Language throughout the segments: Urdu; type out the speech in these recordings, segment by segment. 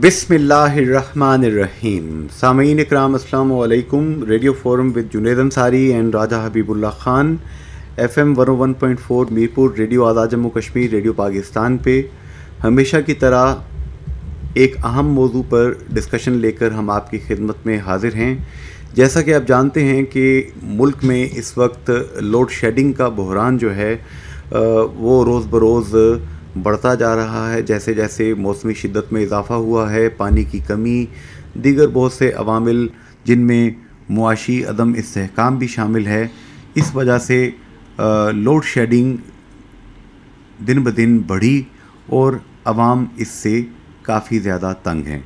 بسم اللہ الرحمن الرحیم. سامعین اکرام السلام علیکم. Radio forum with Junaid Ansari and Raja Habib Ullah Khan, FM 101.4 Mirpur, radio Azad Jammu Kashmir, radio Pakistan پہ ہمیشہ کی طرح ایک اہم موضوع پر ڈسکشن لے کر ہم آپ کی خدمت میں حاضر ہیں. جیسا کہ آپ جانتے ہیں کہ ملک میں اس وقت لوڈ شیڈنگ کا بحران جو ہے وہ روز بروز بڑھتا جا رہا ہے. جیسے جیسے موسمی شدت میں اضافہ ہوا ہے, پانی کی کمی, دیگر بہت سے عوامل جن میں معاشی عدم استحکام بھی شامل ہے, اس وجہ سے لوڈ شیڈنگ دن بدن بڑھی اور عوام اس سے کافی زیادہ تنگ ہیں.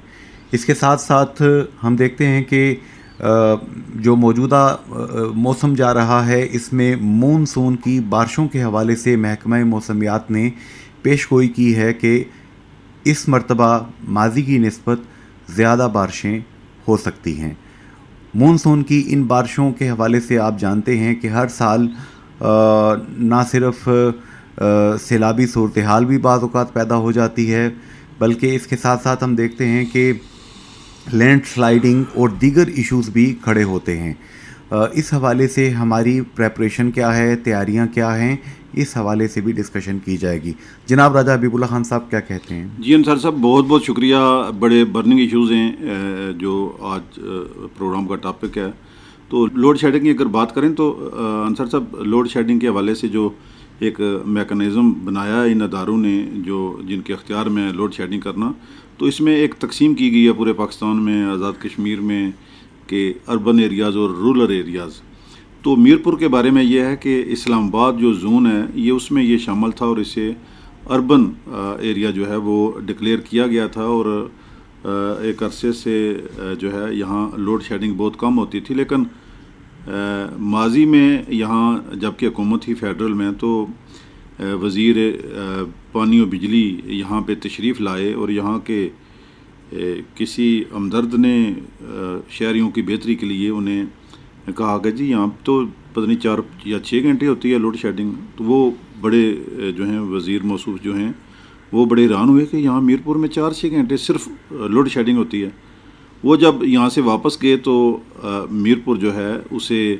اس کے ساتھ ساتھ ہم دیکھتے ہیں کہ جو موجودہ موسم جا رہا ہے اس میں مونسون کی بارشوں کے حوالے سے محکمہ موسمیات نے پیش گوئی کی ہے کہ اس مرتبہ ماضی کی نسبت زیادہ بارشیں ہو سکتی ہیں. مونسون کی ان بارشوں کے حوالے سے آپ جانتے ہیں کہ ہر سال نہ صرف سیلابی صورتحال بھی بعض اوقات پیدا ہو جاتی ہے, بلکہ اس کے ساتھ ساتھ ہم دیکھتے ہیں کہ لینڈ سلائیڈنگ اور دیگر ایشوز بھی کھڑے ہوتے ہیں. اس حوالے سے ہماری پریپریشن کیا ہے, تیاریاں کیا ہیں, اس حوالے سے بھی ڈسکشن کی جائے گی. جناب راجہ حبیب اللہ خان صاحب کیا کہتے ہیں؟ جی انصار صاحب, بہت بہت شکریہ. بڑے برننگ ایشوز ہیں جو آج پروگرام کا ٹاپک ہے. تو لوڈ شیڈنگ کی اگر بات کریں تو انصار صاحب, لوڈ شیڈنگ کے حوالے سے جو ایک میکانزم بنایا ہے ان اداروں نے جن کے اختیار میں لوڈ شیڈنگ کرنا, تو اس میں ایک تقسیم کی گئی ہے پورے پاکستان میں, آزاد کشمیر میں, کہ اربن ایریاز اور رورل ایریاز. تو میرپور کے بارے میں یہ ہے کہ اسلام آباد جو زون ہے یہ اس میں یہ شامل تھا اور اسے اربن ایریا جو ہے وہ ڈکلیئر کیا گیا تھا, اور ایک عرصے سے جو ہے یہاں لوڈ شیڈنگ بہت کم ہوتی تھی. لیکن ماضی میں یہاں جب کہ حکومت تھی فیڈرل میں, تو وزیر پانی و بجلی یہاں پہ تشریف لائے اور یہاں کے کسی ہمدرد نے شہریوں کی بہتری کے لیے انہیں کہا کہ جی یہاں تو پتہ نہیں 4 یا 6 گھنٹے ہوتی ہے لوڈ شیڈنگ. تو وہ بڑے جو ہیں وزیر موصوف جو ہیں وہ بڑے حیران ہوئے کہ یہاں میرپور میں 4-6 گھنٹے صرف لوڈ شیڈنگ ہوتی ہے. وہ جب یہاں سے واپس گئے تو میرپور جو ہے اسے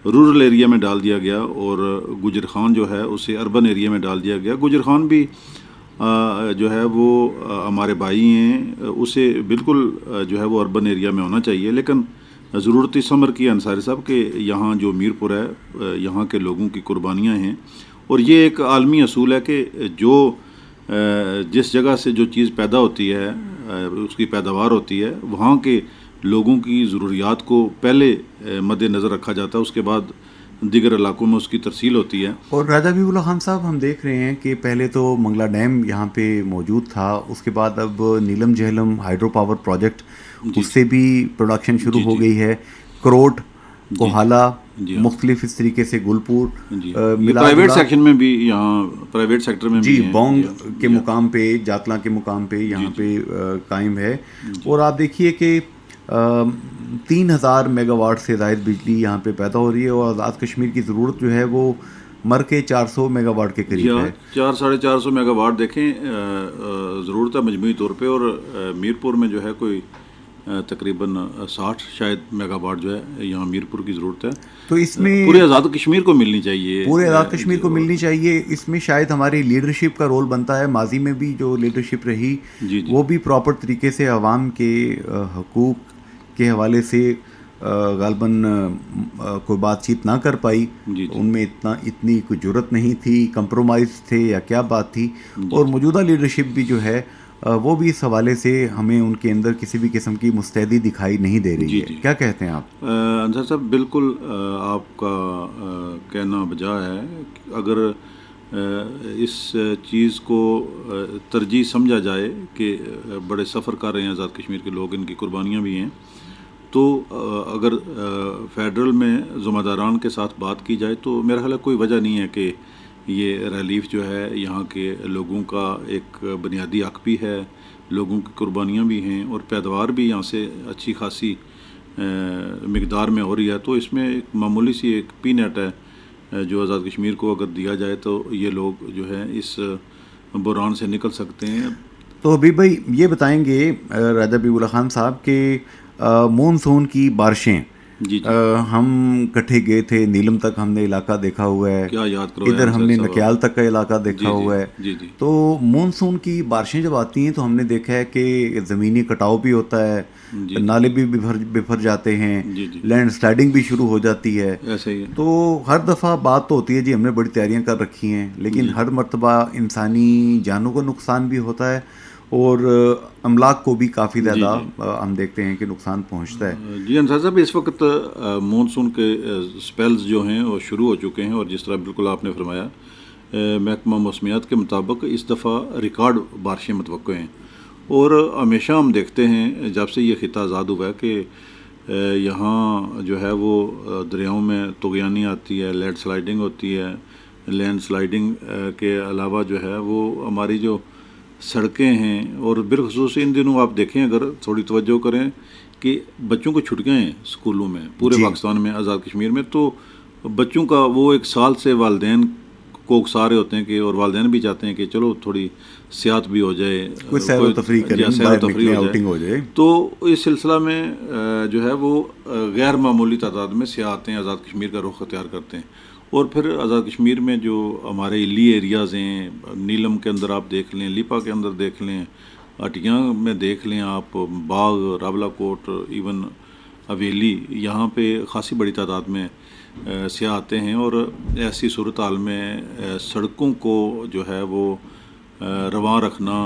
رورل ایریا میں ڈال دیا گیا اور گجر خان جو ہے اسے اربن ایریا میں ڈال دیا گیا. گجر خان بھی جو ہے وہ ہمارے بھائی ہیں, اسے بالکل جو ہے وہ اربن ایریا میں ہونا چاہیے. لیکن ضرورت اس امر کی انصاری صاحب کہ یہاں جو میرپور ہے یہاں کے لوگوں کی قربانیاں ہیں, اور یہ ایک عالمی اصول ہے کہ جو جس جگہ سے جو چیز پیدا ہوتی ہے اس کی پیداوار ہوتی ہے, وہاں کے لوگوں کی ضروریات کو پہلے مد نظر رکھا جاتا ہے, اس کے بعد دیگر علاقوں میں اس کی ترسیل ہوتی ہے. اور راجہ حبیب اللہ خان صاحب, ہم دیکھ رہے ہیں کہ پہلے تو منگلا ڈیم یہاں پہ موجود تھا, اس کے بعد اب نیلم جہلم ہائیڈرو پاور پروجیکٹ اس سے بھی پروڈکشن شروع ہو گئی ہے. کروٹ, کوہالا, مختلف اس طریقے سے گلپور, پرائیویٹ سیکشن میں بھی, یہاں پرائیویٹ سیکٹر میں جی بونگ کے مقام پہ, جاتلاں کے مقام پہ یہاں پہ قائم ہے. اور آپ دیکھیے کہ 3000 میگا واٹ سے زائد بجلی یہاں پہ پیدا ہو رہی ہے, اور آزاد کشمیر کی ضرورت جو ہے وہ مر کے 400 میگا واٹ کے قریب ہے. 400-450 میگا واٹ دیکھیں ضرورت ہے مجموعی طور پہ, اور میرپور میں جو ہے کوئی تقریباً 60 شاید میگا واٹ جو ہے یہاں میرپور کی ضرورت ہے. تو اس میں پورے آزاد کشمیر کو ملنی چاہیے, پورے آزاد کشمیر کو ملنی چاہیے. اس میں شاید ہماری لیڈرشپ کا رول بنتا ہے. ماضی میں بھی جو لیڈرشپ رہی وہ بھی پراپر طریقے سے عوام کے حقوق کے حوالے سے غالباً کوئی بات چیت نہ کر پائی. ان میں اتنی کوئی جرت نہیں تھی, کمپرومائز تھے یا کیا بات تھی. اور موجودہ لیڈرشپ بھی جو ہے وہ بھی اس حوالے سے ہمیں ان کے اندر کسی بھی قسم کی مستعدی دکھائی نہیں دے رہی ہے. کیا کہتے ہیں آپ؟ انصار صاحب بالکل آپ کا کہنا بجا ہے. اگر اس چیز کو ترجیح سمجھا جائے کہ بڑے سفر کر رہے ہیں آزاد کشمیر کے لوگ, ان کی قربانیاں بھی ہیں, تو اگر فیڈرل میں ذمہ داران کے ساتھ بات کی جائے تو میرا خیال ہے کوئی وجہ نہیں ہے کہ یہ ریلیف جو ہے یہاں کے لوگوں کا ایک بنیادی حق بھی ہے, لوگوں کی قربانیاں بھی ہیں, اور پیداوار بھی یہاں سے اچھی خاصی مقدار میں ہو رہی ہے. تو اس میں ایک معمولی سی ایک پی نیٹ ہے جو آزاد کشمیر کو اگر دیا جائے تو یہ لوگ جو ہے اس بحران سے نکل سکتے ہیں. تو حبیب بھائی یہ بتائیں گے راجہ حبیب اللہ خان صاحب کہ مونسون کی بارشیں جی جی ہم کٹھے گئے تھے، نیلم تک ہم نے علاقہ دیکھا ہوا ہے، کیا یاد کروایا ادھر ہم نے انصاری صاحب نکیال تک کا علاقہ جی دیکھا جی ہوا ہے. جی جی تو مونسون کی بارشیں جب آتی ہیں تو ہم نے دیکھا ہے کہ زمینی کٹاؤ بھی ہوتا ہے، جی نالے بھی بفر جاتے ہیں، جی جی لینڈ سلائڈنگ بھی شروع ہو جاتی ہے. ایسا ہی ہے تو ہر دفعہ بات تو ہوتی ہے جی ہم نے بڑی تیاریاں کر رکھی ہیں، لیکن جی ہر مرتبہ انسانی جانوں کو نقصان بھی ہوتا ہے اور املاک کو بھی کافی جی زیادہ جی ہم دیکھتے ہیں کہ نقصان پہنچتا ہے. جی انصاری صاحب، اس وقت مونسون کے سپیلز جو ہیں وہ شروع ہو چکے ہیں، اور جس طرح بالکل آپ نے فرمایا محکمہ موسمیات کے مطابق اس دفعہ ریکارڈ بارشیں متوقع ہیں. اور ہمیشہ ہم دیکھتے ہیں جب سے یہ خطہ آزاد ہوا ہے کہ یہاں جو ہے وہ دریاؤں میں طغیانی آتی ہے، لینڈ سلائڈنگ ہوتی ہے. لینڈ سلائڈنگ کے علاوہ جو ہے وہ ہماری جو سڑکیں ہیں، اور بالخصوص ان دنوں آپ دیکھیں اگر تھوڑی توجہ کریں کہ بچوں کو چھٹیاں ہیں اسکولوں میں پورے جی پاکستان میں، آزاد کشمیر میں، تو بچوں کا وہ ایک سال سے والدین کو اکسارے ہوتے ہیں کہ، اور والدین بھی چاہتے ہیں کہ چلو تھوڑی سیاحت بھی ہو جائے، کوئی سیر و تفریح کریں، سیر و باہر تفریح نکلیں، ہو آؤٹنگ ہو جائے. جائے. تو اس سلسلہ میں جو ہے وہ غیر معمولی تعداد میں سیاح آتے ہیں، آزاد کشمیر کا رخ اختیار کرتے ہیں. اور پھر آزاد کشمیر میں جو ہمارے ہلی ایریاز ہیں، نیلم کے اندر آپ دیکھ لیں، لیپا کے اندر دیکھ لیں، اٹیاں میں دیکھ لیں آپ، باغ، راولا کوٹ، ایون حویلی، یہاں پہ خاصی بڑی تعداد میں سیاح آتے ہیں. اور ایسی صورتحال میں سڑکوں کو جو ہے وہ رواں رکھنا،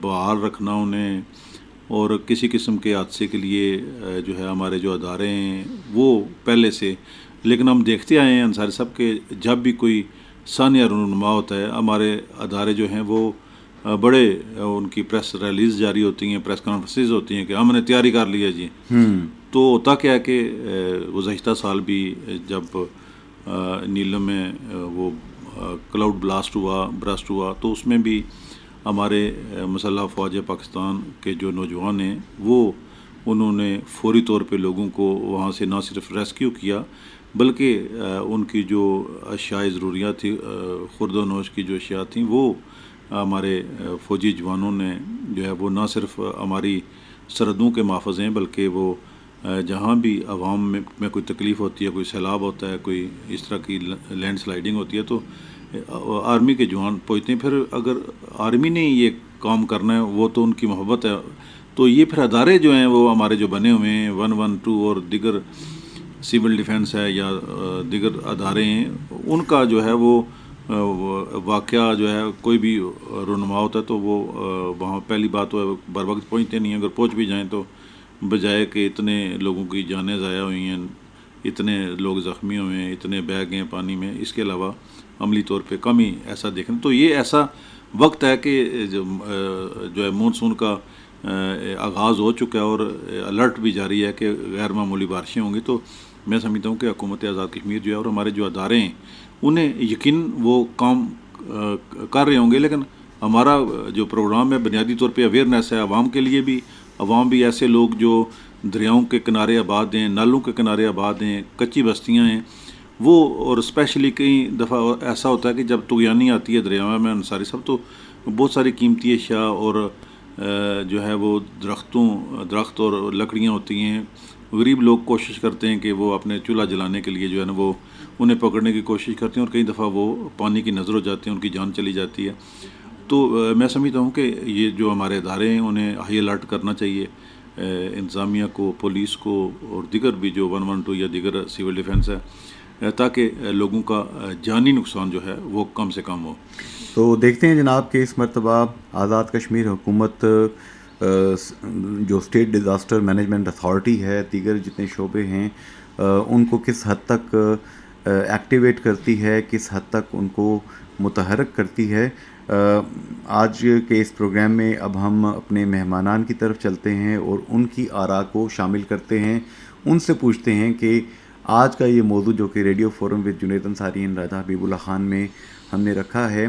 بحال رکھنا انہیں، اور کسی قسم کے حادثے کے لیے جو ہے ہمارے جو ادارے ہیں وہ پہلے سے، لیکن ہم دیکھتے آئے ہیں انصاری صاحب کہ جب بھی کوئی سانیہ رونما ہوتا ہے، ہمارے ادارے جو ہیں وہ بڑے ان کی پریس ریلیز جاری ہوتی ہیں، پریس کانفرنسز ہوتی ہیں کہ ہم نے تیاری کر لی ہے جی. تو ہوتا کیا ہے کہ گزشتہ سال بھی جب نیلم میں وہ کلاؤڈ برسٹ ہوا تو اس میں بھی ہمارے مسلح افواج پاکستان کے جو نوجوان ہیں وہ انہوں نے فوری طور پہ لوگوں کو وہاں سے نہ صرف ریسکیو کیا بلکہ ان کی جو اشیاء ضروریات تھی، خورد و نوش کی جو اشیاء تھیں، وہ ہمارے فوجی جوانوں نے جو ہے وہ نہ صرف ہماری سرحدوں کے محافظ ہیں بلکہ وہ جہاں بھی عوام میں کوئی تکلیف ہوتی ہے، کوئی سیلاب ہوتا ہے، کوئی اس طرح کی لینڈ سلائڈنگ ہوتی ہے، تو آرمی کے جوان پہنچتے ہیں. پھر اگر آرمی نے یہ کام کرنا ہے، وہ تو ان کی محبت ہے، تو یہ پھر ادارے جو ہیں وہ ہمارے جو بنے ہوئے ہیں 112 اور دیگر سول ڈیفنس ہے یا دیگر ادارے ہیں، ان کا جو ہے وہ واقعہ جو ہے کوئی بھی رونما ہوتا ہے تو وہ وہاں پہلی بات تو بر وقت پہنچتے نہیں ہیں. اگر پہنچ بھی جائیں تو بجائے کہ اتنے لوگوں کی جانیں ضائع ہوئی ہیں، اتنے لوگ زخمی ہوئے ہیں، اتنے بہہ گئے ہیں پانی میں، اس کے علاوہ عملی طور پہ کم ہی ایسا دیکھیں. تو یہ ایسا وقت ہے کہ جو ہے مونسون کا آغاز ہو چکا ہے اور الرٹ بھی جاری ہے کہ غیر معمولی بارشیں ہوں گی. تو میں سمجھتا ہوں کہ حکومت آزاد کشمیر جو ہے اور ہمارے جو ادارے ہیں انہیں یقین وہ کام کر رہے ہوں گے، لیکن ہمارا جو پروگرام ہے بنیادی طور پہ اویئرنیس ہے عوام کے لیے بھی. عوام بھی ایسے لوگ جو دریاؤں کے کنارے آباد ہیں، نالوں کے کنارے آباد ہیں، کچی بستیاں ہیں، وہ، اور اسپیشلی کئی دفعہ ایسا ہوتا ہے کہ جب طغیانی آتی ہے دریاؤں میں انصاری صاحب تو بہت ساری قیمتی اشیاء اور جو ہے وہ درخت اور لکڑیاں ہوتی ہیں. غریب لوگ کوشش کرتے ہیں کہ وہ اپنے چولہا جلانے کے لیے جو ہے نا وہ انہیں پکڑنے کی کوشش کرتے ہیں، اور کئی دفعہ وہ پانی کی نظر ہو جاتے ہیں، ان کی جان چلی جاتی ہے. تو میں سمجھتا ہوں کہ یہ جو ہمارے ادارے ہیں انہیں ہائی الرٹ کرنا چاہیے، انتظامیہ کو، پولیس کو اور دیگر بھی جو 112 یا دیگر سول ڈیفنس ہے، تاکہ لوگوں کا جانی نقصان جو ہے وہ کم سے کم ہو. تو دیکھتے ہیں جناب کہ اس مرتبہ آزاد کشمیر حکومت جو اسٹیٹ ڈیزاسٹر مینجمنٹ اتھارٹی ہے، دیگر جتنے شعبے ہیں ان کو کس حد تک ایکٹیویٹ کرتی ہے، کس حد تک ان کو متحرک کرتی ہے. آج کے اس پروگرام میں اب ہم اپنے مہمانان کی طرف چلتے ہیں اور ان کی آراء کو شامل کرتے ہیں، ان سے پوچھتے ہیں کہ آج کا یہ موضوع جو کہ radio forum with Junaid Ansari and Raja Habib Ullah Khan میں ہم نے رکھا ہے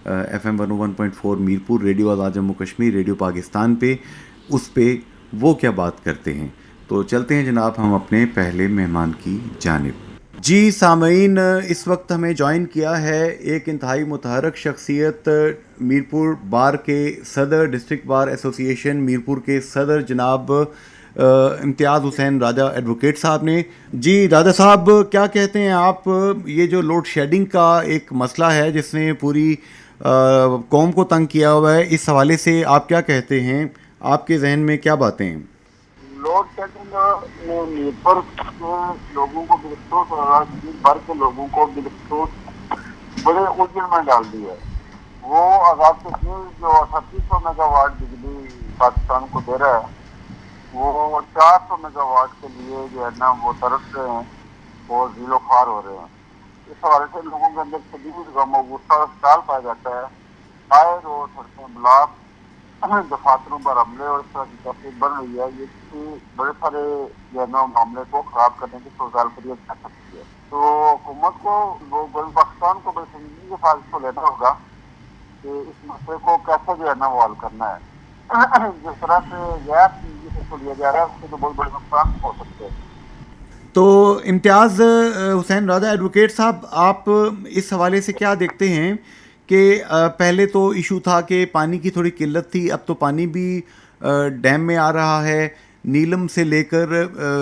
FM 101.4 Mirpur radio Azad Jammu Kashmir, radio Pakistan پہ، اس پہ وہ کیا بات کرتے ہیں. تو چلتے ہیں جناب ہم اپنے پہلے مہمان کی جانب. جی سامعین، اس وقت ہمیں جوائن کیا ہے ایک انتہائی متحرک شخصیت، میرپور بار کے صدر، ڈسٹرکٹ بار ایسوسی ایشن میرپور کے صدر جناب امتیاز حسین راجہ ایڈوکیٹ صاحب نے۔ جی راجہ صاحب، کیا کہتے ہیں آپ؟ یہ جو لوڈ شیڈنگ کا ایک مسئلہ ہے جس نے پوری قوم کو تنگ کیا ہوا ہے، اس حوالے سے آپ کیا کہتے ہیں؟ آپ کے ذہن میں کیا باتیں ہیں؟ لوڈ شیڈنگ نے میرپور کے لوگوں کو بالخصوص اور بھر کے لوگوں کو بالخصوص بڑے الجھن میں ڈال دی ہے۔ وہ آزاد کشمیر جو 3800 میگا واٹ بجلی پاکستان کو دے رہا ہے، وہ 400 میگا واٹ کے لیے جو ہے نا وہ ترس رہے ہیں اور ذیل و خوار ہو رہے ہیں۔ اس حوالے سے لوگوں کے اندر شدید غم و غصہ ڈال پایا جاتا ہے۔ آئے روز سڑکیں بلاک، دفاتروں پر حملے اور اس طرح کی تحقیق بن رہی ہے۔ یہ کسی بڑے سارے جو ہے نا معاملے کو خراب کرنے کی سوزال فریت کر سکتی ہے۔ تو حکومت کو وہ پاکستان کو بڑی سنجیدگی کے ساتھ اس کو لینا ہوگا کہ اس مسئلے کو کیسے جو ہے نا وہ حل کرنا ہے۔ جس طرح سے غیر سنجیدگی سے اس کو لیا جا رہا ہے، اس سے تو بہت بڑے نقصان ہو سکتے ہیں۔ تو امتیاز حسین راجہ ایڈوکیٹ صاحب، آپ اس حوالے سے کیا دیکھتے ہیں کہ پہلے تو ایشو تھا کہ پانی کی تھوڑی قلت تھی، اب تو پانی بھی ڈیم میں آ رہا ہے، نیلم سے لے کر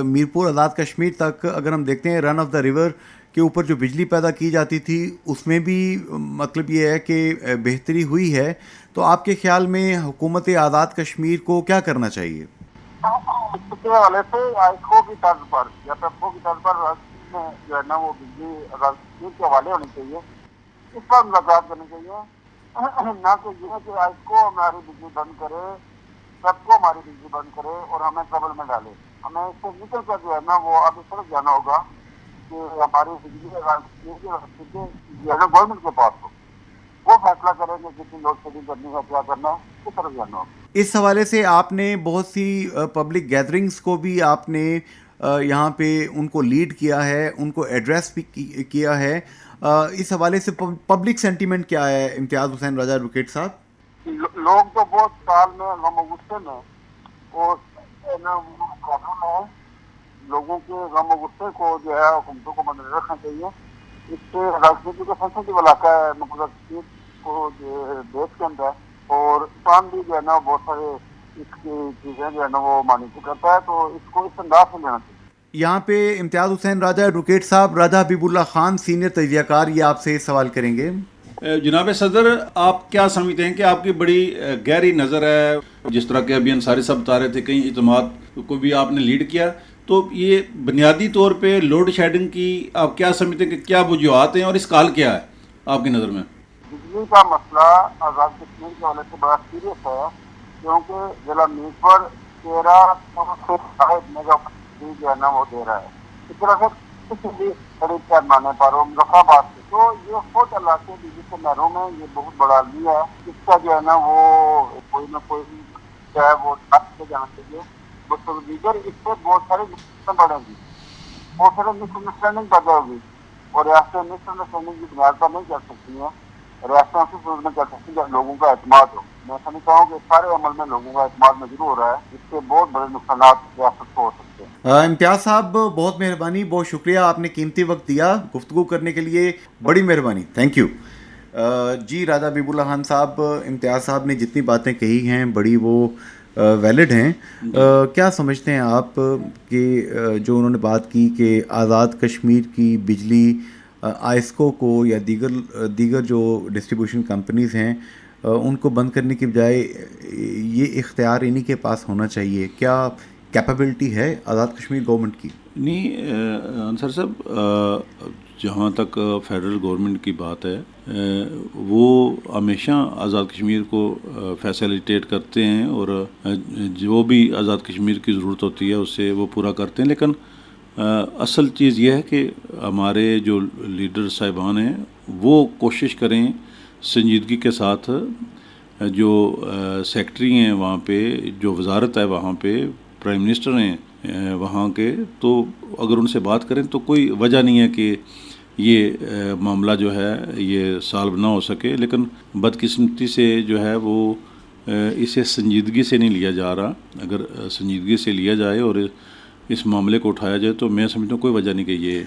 میرپور آزاد کشمیر تک اگر ہم دیکھتے ہیں رن آف دا ریور کے اوپر جو بجلی پیدا کی جاتی تھی اس میں بھی مطلب یہ ہے کہ بہتری ہوئی ہے۔ تو آپ کے خیال میں حکومت آزاد کشمیر کو کیا کرنا چاہیے؟ اس کے حوالے سے آئیکو کی طرز پر یا پیپو کی طرز پر میں جو ہے نا وہ بجلی آزاد کشمیر کے حوالے ہونی چاہیے، اس پر ملاقات کرنی چاہیے، نہ کہ یہ کہ آئیکو ہماری بجلی بند کرے، سب کو ہماری بجلی بند کرے اور ہمیں ٹربل میں ڈالے۔ ہمیں اس سے نکل کر جو ہے نا وہ اب اس طرف جانا ہوگا کہ ہماری بجلی آزاد کشمیر کی جو ہے نا گورنمنٹ کے پاس ہو، وہ فیصلہ کریں گے کتنی لوڈ شیڈنگ کرنی ہے، کیا کرنا ہے، اس طرف جانا ہوگا۔ اس حوالے سے آپ نے بہت سی پبلک گیدرنگز کو بھی آپ نے یہاں پہ ان کو لیڈ کیا ہے، ان کو ایڈریس بھی کیا ہے۔ اس حوالے سے پبلک سینٹیمنٹ کیا ہے امتیاز حسین راجہ ایڈوکیٹ صاحب؟ لوگ تو بہت سال میں غم و غصے میں اور قانون ہے، لوگوں کے غم و غصے کو جو ہے حکومتوں کو مد نظر رکھنا چاہیے۔ اس سے راجنیتی کا سینسٹیو علاقہ ہے مقبوضہ کشمیر کو دیش کے اندر، اور پاکستان بھی جو ہے نا بہت سارے اس کی چیزیں جو ہے نا وہ مانیٹر کرتا ہے، تو اس کو اس انداز سے لینا چاہیے۔ یہاں پہ امتیاز حسین راجہ ایڈوکیٹ صاحب، راجہ حبیب اللہ خان سینئر تجزیہ کار، یہ آپ سے سوال کریں گے۔ جناب صدر، آپ کیا سمجھتے ہیں کہ آپ کی بڑی گہری نظر ہے، جس طرح کہ ابھی انصاری صاحب بتا رہے تھے کئی اجتماعات کو بھی آپ نے لیڈ کیا، تو یہ بنیادی طور پہ لوڈ شیڈنگ کی آپ کیا سمجھتے ہیں کہ کیا وجوہات ہیں اور اس کا حل کیا ہے آپ کی نظر میں؟ بجلی کا مسئلہ آزاد کشمیر کے حوالے سے بڑا سیریس ہے، کیونکہ ضلع میرپور 1300 میگا بجلی جو ہے نا وہ دے رہا ہے۔ اس طرح سے کسی بھی قریب پیمانے پر ہو مظفر آباد سے، تو یہ خود علاقے بجلی سے محروم ہے، یہ بہت بڑا عالمی ہے۔ اس کا جو ہے نا وہ کوئی نہ کوئی چاہے وہ ٹھپ سے جانا چاہیے، دیگر اس سے بہت سارے نقصان بڑھیں گی، بہت سارے مس انڈرسٹینڈنگ پیدا ہوگی، اور ریاستیں مس انڈرسٹینڈنگ کی بنیاد پر نہیں چل سکتی ہیں، ریاستیں صرف میں چل سکتی ہیں لوگوں کا اعتماد ہو۔ میں سمجھتا ہوں کہ سارے عمل میں لوگوں کا اعتماد مجروح ہو رہا ہے، جس سے بہت بڑے نقصانات ریاست کو ہو سکتے ہیں۔ امتیاز صاحب، بہت مہربانی، بہت شکریہ، آپ نے قیمتی وقت دیا گفتگو کرنے کے لیے، بڑی مہربانی، تھینک یو۔ جی راجہ حبیب اللہ خان صاحب، امتیاز صاحب نے جتنی باتیں کہی ہیں بڑی وہ ویلڈ ہیں۔ کیا سمجھتے ہیں آپ کہ جو انہوں نے بات کی کہ آزاد کشمیر کی بجلی آئسکو کو یا دیگر جو ڈسٹریبیوشن کمپنیز ہیں ان کو بند کرنے کی بجائے یہ اختیار انہی کے پاس ہونا چاہیے؟ کیا کیپیبلٹی ہے آزاد کشمیر گورنمنٹ کی؟ نہیں انصر صاحب، جہاں تک فیڈرل گورنمنٹ کی بات ہے، وہ ہمیشہ آزاد کشمیر کو فیسیلیٹیٹ کرتے ہیں اور جو بھی آزاد کشمیر کی ضرورت ہوتی ہے اسے وہ پورا کرتے ہیں، لیکن اصل چیز یہ ہے کہ ہمارے جو لیڈر صاحبان ہیں وہ کوشش کریں سنجیدگی کے ساتھ، جو سیکٹری ہیں وہاں پہ، جو وزارت ہے وہاں پہ، پرائم منسٹر ہیں وہاں کے، تو اگر ان سے بات کریں تو کوئی وجہ نہیں ہے کہ یہ معاملہ جو ہے یہ سالو نہ ہو سکے، لیکن بدقسمتی سے جو ہے وہ اسے سنجیدگی سے نہیں لیا جا رہا۔ اگر سنجیدگی سے لیا جائے اور اس معاملے کو اٹھایا جائے تو میں سمجھتا ہوں کوئی وجہ نہیں کہ یہ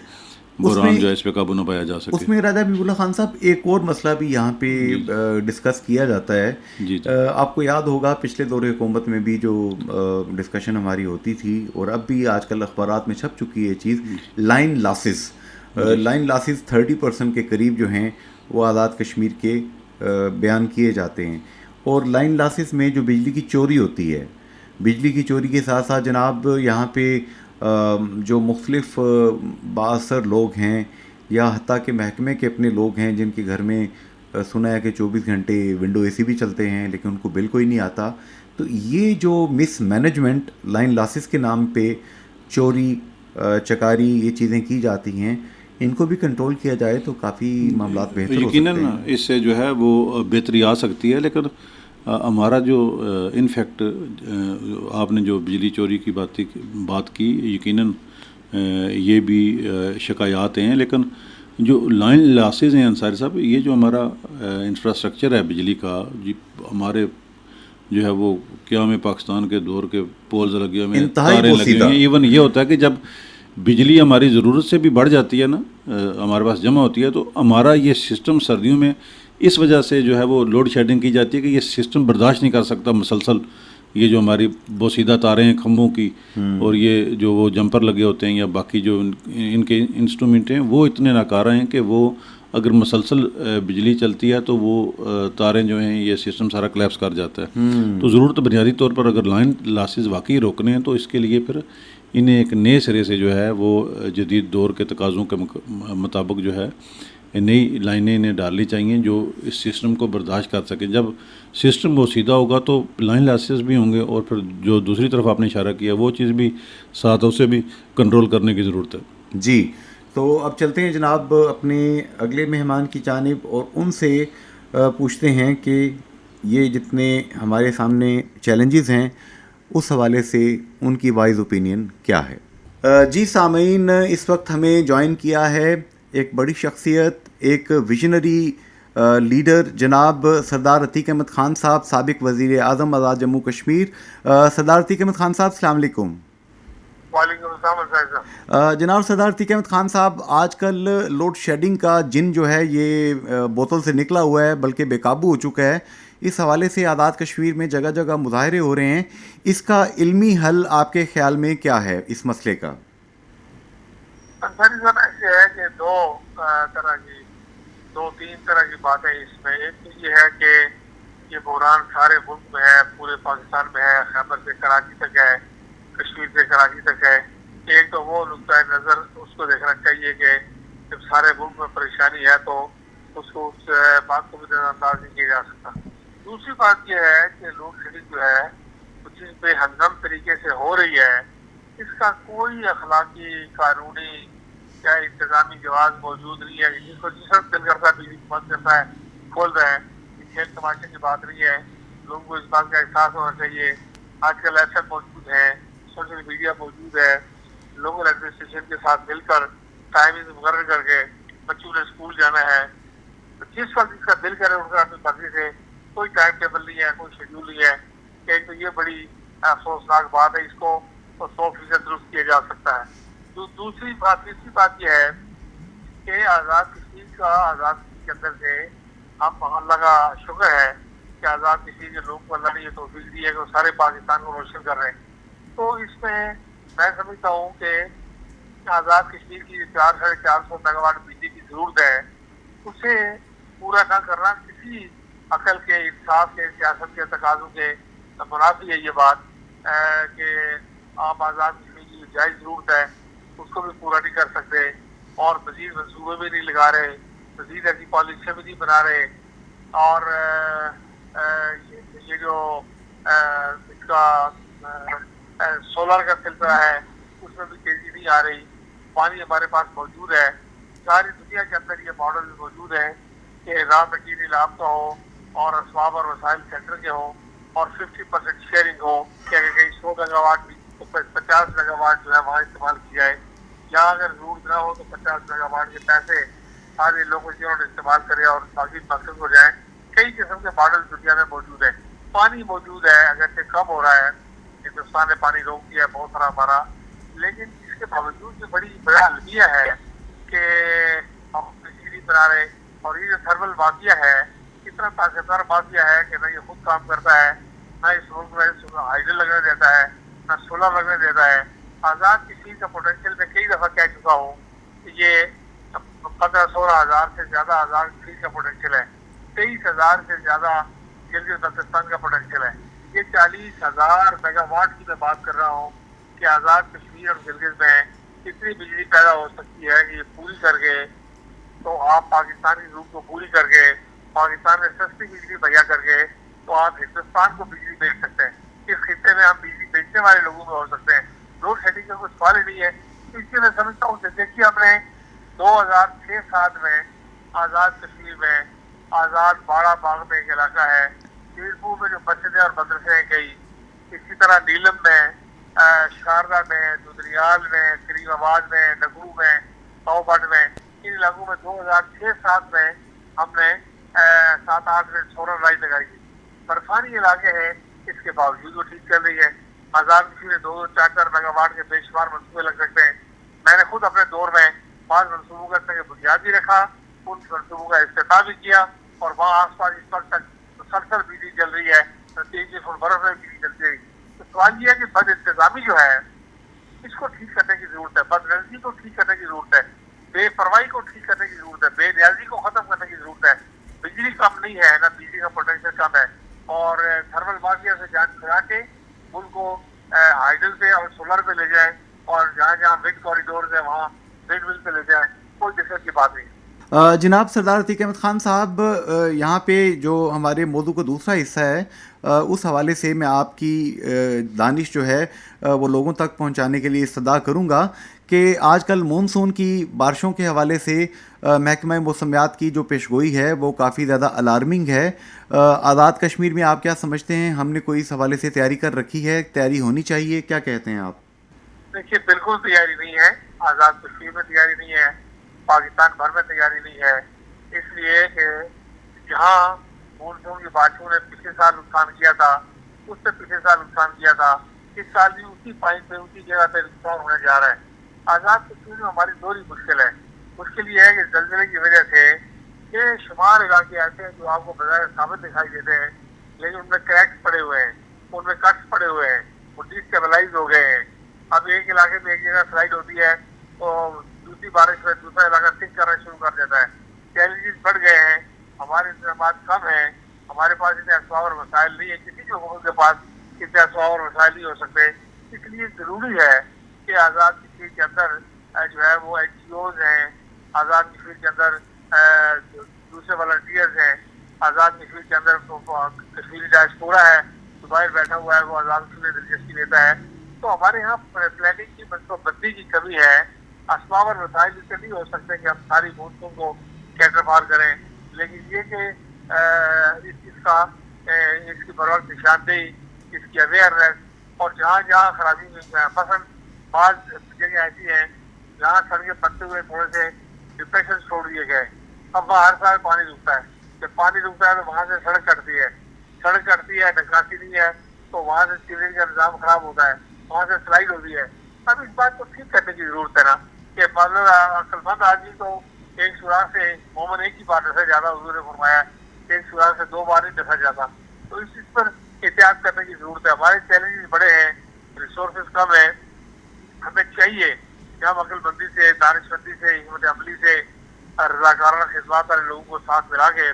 بحران جو ہے اس پہ قابو نہ پایا جا سکے. اس میں راجہ حبیب اللہ خان صاحب ایک اور مسئلہ بھی یہاں پہ ڈسکس کیا جاتا ہے. آپ کو یاد ہوگا پچھلے دور حکومت میں بھی جو ڈسکشن ہماری ہوتی تھی اور اب بھی آج کل اخبارات میں چھپ چکی ہے یہ چیز, لائن لاسز. لائن لاسز 30% کے قریب جو ہیں وہ آزاد کشمیر کے بیان کیے جاتے ہیں. اور لائن لاسز میں جو بجلی کی چوری ہوتی ہے, بجلی کی چوری کے ساتھ ساتھ جناب یہاں پہ جو مختلف بااثر لوگ ہیں یا حتیٰ کہ محکمے کے اپنے لوگ ہیں جن کے گھر میں سنا ہے کہ 24 گھنٹے ونڈو اے سی بھی چلتے ہیں لیکن ان کو بل کوئی نہیں آتا. تو یہ جو مس مینجمنٹ لائن لاسز کے نام پہ چوری چکاری یہ چیزیں کی جاتی ہیں, ان کو بھی کنٹرول کیا جائے تو کافی معاملات بہتر ہو سکتے ہیں. یقیناً اس سے جو ہے وہ بہتری آ سکتی ہے, لیکن ہمارا جو انفیکٹ آپ نے جو بجلی چوری کی بات کی, یقیناً یہ بھی شکایات ہیں, لیکن جو لائن لاسز ہیں انصاری صاحب, یہ جو ہمارا انفراسٹرکچر ہے بجلی کا, ہمارے جو ہے وہ قیام پاکستان کے دور کے پولز لگے ہوئے ہیں, تاریں لگی ہوئی ہیں. ایون یہ ہوتا ہے کہ جب بجلی ہماری ضرورت سے بھی بڑھ جاتی ہے نا, ہمارے پاس جمع ہوتی ہے, تو ہمارا یہ سسٹم سردیوں میں اس وجہ سے جو ہے وہ لوڈ شیڈنگ کی جاتی ہے کہ یہ سسٹم برداشت نہیں کر سکتا مسلسل یہ جو ہماری بوسیدہ تاریں ہیں کھمبوں کی, اور یہ جو وہ جمپر لگے ہوتے ہیں یا باقی جو ان کے انسٹرومنٹ ہیں وہ اتنے ناکارہ ہیں کہ وہ اگر مسلسل بجلی چلتی ہے تو وہ تاریں جو ہیں یہ سسٹم سارا کلیپس کر جاتا ہے. تو ضرورت بنیادی طور پر اگر لائن لاسز واقعی روکنے ہیں تو اس کے لیے پھر انہیں ایک نئے سرے سے جو ہے وہ جدید دور کے تقاضوں کے مطابق جو ہے نئی لائنیں انہیں ڈالنی چاہیے جو اس سسٹم کو برداشت کر سکیں. جب سسٹم وہ سیدھا ہوگا تو لائن لاسز بھی ہوں گے, اور پھر جو دوسری طرف آپ نے اشارہ کیا وہ چیز بھی ساتھ اسے بھی کنٹرول کرنے کی ضرورت ہے. جی, تو اب چلتے ہیں جناب اپنے اگلے مہمان کی جانب اور ان سے پوچھتے ہیں کہ یہ جتنے ہمارے سامنے چیلنجز ہیں اس حوالے سے ان کی وائز اوپینین کیا ہے. جی سامعین, اس وقت ہمیں جوائن کیا ہے ایک بڑی شخصیت, ایک ویژنری لیڈر جناب سردار عتیق احمد خان صاحب, سابق وزیر اعظم آزاد جموں کشمیر. سردار عتیق احمد خان صاحب السلام علیکم. وعلیکم السلام. جناب سردار عتیق احمد خان صاحب, آج کل لوڈ شیڈنگ کا جن جو ہے یہ بوتل سے نکلا ہوا ہے بلکہ بے قابو ہو چکا ہے. اس حوالے سے آزاد کشمیر میں جگہ جگہ مظاہرے ہو رہے ہیں, اس کا علمی حل آپ کے خیال میں کیا ہے اس مسئلے کا؟ انصاری صاحب ایسے ہے کہ دو تین طرح کی باتیں اس میں. ایک تو یہ ہے کہ یہ بحران سارے ملک میں ہے, پورے پاکستان میں ہے, خیبر سے کراچی تک ہے, کشمیر سے کراچی تک ہے. ایک تو وہ نقطۂ نظر اس کو دیکھنا چاہیے کہ جب سارے ملک میں پریشانی ہے تو اس کو اس بات کو بھی نظر انداز نہیں کیا جا سکتا. دوسری بات یہ ہے کہ لوڈ شیڈنگ جو ہے وہ چیز بے ہنگم طریقے سے ہو رہی ہے, اس کا کوئی اخلاقی, قانونی یا انتظامی جواز موجود نہیں ہے. جس کو جس وقت دل کرتا ہے بجلی بند کرتا ہے, کھول رہے ہیں. یہ کھیل تماشے کی بات نہیں ہے, لوگوں کو اس بات کا احساس ہونا چاہیے. آج کل ایسے موجود ہیں, سوشل میڈیا موجود ہے, لوگوں نے ایڈمنسٹریشن کے ساتھ مل کر ٹائمنگ مقرر کر کے بچوں نے اسکول جانا ہے, جس وقت جس کا دل کرے ان کا اپنی مرضی سے, کوئی ٹائم ٹیبل نہیں ہے, کوئی شیڈیول نہیں ہے. ایک تو یہ بڑی افسوسناک بات ہے, اس کو 100% درست کیا جا سکتا ہے. تیسری بات یہ ہے کہ آزاد کشمیر کے اندر سے ہم اللہ کا شکر ہے کہ آزاد کشمیر کے لوگوں کو اللہ نے یہ توفیق دی ہے کہ وہ سارے پاکستان کو روشن کر رہے ہیں. تو اس میں سمجھتا ہوں کہ آزاد کشمیر کی 400 میگا واٹ بجلی کی ضرورت ہے, اسے پورا نہ کرنا کسی عقل کے, انصاف کے, سیاست کے تقاضوں کے منافی ہے. یہ بات کہ آپ آزاد کشمیر کی جائز ضرورت ہے اس کو بھی پورا نہیں کر سکتے, اور مزید منصوبے بھی نہیں لگا رہے, مزید ایسی پالیسیاں بھی نہیں بنا رہے, اور یہ جو اس کا سولر کا سلسلہ ہے اس میں بھی تیزی نہیں آ رہی. پانی ہمارے پاس موجود ہے, ساری دنیا کے اندر یہ ماڈل موجود ہے کہ را مٹیریل آپ کا ہو اور اسباب اور وسائل سینٹر کے ہوں, اور 50% شیئرنگ ہو, کہ اگر کہیں 100 میگا واٹ بھی تو 50 میگا واٹ جو ہے وہاں استعمال کی جائے, یا اگر ضرورت نہ ہو تو 50 میگا واٹ کے پیسے سارے لوگوں جنہوں نے استعمال کرے اور باقی مقصد ہو جائیں. کئی قسم کے ماڈل دنیا میں موجود ہیں. پانی موجود ہے, اگرچہ کم ہو رہا ہے, ہندوستان نے پانی روک دیا ہے بہت سارا ہمارا, لیکن اس کے باوجود جو بڑا المیہ ہے کہ ہم بجلی بنا رہے. اور یہ جو تھرمل واقعہ ہے اتنا طاقتور واقعہ ہے کہ نہ یہ خود کام کرتا ہے، نہ اس ملک میں ہائیڈل لگنے دیتا ہے، نہ سولر لگنے دیتا ہے. آزاد کشمیر کا پوٹینشیل میں کئی دفعہ کہہ چکا ہوں کہ یہ 15-16 ہزار سے زیادہ آزاد کشمیر کا پوٹینشیل ہے. 23,000 سے زیادہ گلگت بلتستان کا پوٹینشیل ہے. یہ 40,000 میگا واٹ کی میں بات کر رہا ہوں کہ آزاد کشمیر اور گلگت میں کتنی بجلی پیدا ہو سکتی ہے کہ یہ پوری کر کے تو آپ پاکستان کی ضرورت کو پوری کر کے پاکستان میں سستی بجلی مہیا کر کے تو آپ ہندوستان کو بجلی بیچ سکتے ہیں. اس خطے میں ہم بجلی بیچنے والے لوگوں میں ہو سکتے ہیں. لوڈ شیڈنگ کا کوئی سوال ہی نہیں ہے. اس لیے میں سمجھتا ہوں کہ دیکھیے ہم نے 2006-7 میں آزاد کشمیر میں آزاد باڑہ باغ میں ایک علاقہ ہے، پیرپور میں جو مسجدیں اور مدرسے ہیں کئی، اسی طرح نیلم میں، شاردا میں، دودریال میں، کریم آباد میں، نگرو میں، پاؤ بٹ میں، ان علاقوں میں 2006-7 میں ہم نے 7-8 میں سولر لائٹ لگائی تھی. برفانی علاقے ہیں، اس کے باوجود وہ ٹھیک چل رہی ہے. آزاد کشمیر میں 2-4 میگا واٹ کے بے شمار منصوبے لگ سکتے ہیں. میں نے خود اپنے دور میں 5 منصوبوں کا بنیاد بھی رکھا، ان منصوبوں کا افتتاح بھی کیا، اور وہاں آس پاس اس وقت تک مسلسل بجلی چل رہی ہے. 3 فٹ برف میں بجلی چلتی رہی. تو سوال یہ ہے کہ بد انتظامی جو ہے اس کو ٹھیک کرنے کی ضرورت ہے، بد نظری کو ٹھیک کرنے کی ضرورت ہے، بے پرواہی کو ٹھیک کرنے کی ضرورت ہے، بے نیازی کو ختم کرنے کی ضرورت ہے. بجلی کم نہیں ہے، نہ بجلی کا پوٹینشیل کم ہے، اور تھرمل مافیا سے جان چھڑا کے ملک کو ہائیڈل پہ اور سولر پہ لے جائیں، اور جہاں جہاں ونڈ کوریڈورز ہیں وہاں ونڈ مل پہ لے جائیں. کوئی دقت کی بات نہیں. جناب سردار عتیق احمد خان صاحب، یہاں پہ جو ہمارے موضوع کا دوسرا حصہ ہے اس حوالے سے میں آپ کی دانش جو ہے وہ لوگوں تک پہنچانے کے لیے استدعا کروں گا کہ آج کل مونسون کی بارشوں کے حوالے سے محکمہ موسمیات کی جو پیشگوئی ہے وہ کافی زیادہ الارمنگ ہے. آزاد کشمیر میں آپ کیا سمجھتے ہیں؟ ہم نے کوئی اس حوالے سے تیاری کر رکھی ہے؟ تیاری ہونی چاہیے؟ کیا کہتے ہیں آپ؟ دیکھیے بالکل تیاری نہیں ہے. آزاد کشمیر میں تیاری نہیں ہے، پاکستان بھر میں تیاری نہیں ہے. اس لیے کہ جہاں مونسون کی بارشوں نے پچھلے سال نقصان کیا تھا، اس سے پچھلے سال نقصان کیا تھا، اس سال بھی اسی پوائنٹ پہ اسی جگہ پہ نقصان ہونے جا رہا ہے. آزاد کشمیر میں ہماری دوہری مشکل ہے. مشکل یہ ہے کہ زلزلے کی وجہ سے یہ شمار علاقے ایسے ہیں جو آپ کو بظاہر ثابت دکھائی دیتے ہیں، لیکن ان میں کریکس پڑے ہوئے ہیں، ان میں کٹس پڑے ہوئے ہیں، وہ ڈی اسٹیبلائز ہو گئے ہیں. اب ایک علاقے میں ایک جگہ سلائڈ ہوتی ہے تو دوسری بارش میں دوسرا علاقہ سنک کرنا شروع کر دیتا ہے. چیلنجز بڑھ گئے ہیں، ہمارے انتظامات کم ہیں، ہمارے پاس اتنے اسباب اور وسائل نہیں ہے، کسی بھی حکومت کے پاس اتنے اسباب اور وسائل نہیں ہو سکتے. اس لیے ضروری ہے کہ آزاد کشمیر کے اندر جو ہے وہ این جی اوز ہیں، آزاد کشمیر کے اندر دوسرے والنٹیئرز ہیں، آزاد کشمیر کے اندر کشمیری ڈائسپورا ہے جو باہر بیٹھا ہوا ہے، وہ آزاد کشمیر میں دلچسپی لیتا ہے. تو ہمارے یہاں پلاننگ کی منصوبہ بندی کی کمی ہے. اسباب اور وسائل اس سے نہیں ہو سکتے کہ ہم ساری مونسون کو کیٹر پار کریں، لیکن یہ کہ اس چیز کا اس کی بروقت نشاندہی، اس کی اویئرنیس، اور جہاں جہاں خرابی مثلا بعض جگہ ایسی ہیں جہاں سڑکیں بنتے ہوئے تھوڑے سے ڈپریشن چھوڑ دیے گئے. اب وہاں ہر سال پانی رکتا ہے، جب پانی رکتا ہے تو وہاں سے سڑک کٹتی ہے، نکاسی نہیں ہے تو وہاں سے سیوریج کا نظام خراب ہوتا ہے، وہاں سے سلائڈ ہوتی ہے. اب اس بات کو ٹھیک کرنے کی ضرورت ہے نا کہ عقل مند آدمی تو ایک سوراخ سے مومن ایک ہی بار ڈسا جاتا. حضور نے فرمایا ایک سوراخ سے 2 بار نہیں ڈسا جاتا. تو اس چیز پر احتیاط کرنے کی ضرورت ہے. ہمارے چیلنجز بڑے ہیں، ریسورسز کم ہیں. ہمیں چاہیے کہ ہم عقل مندی سے، دانش مندی سے، حکمت عملی سے، رضاکارانہ خدمات والے لوگوں کو ساتھ ملا کے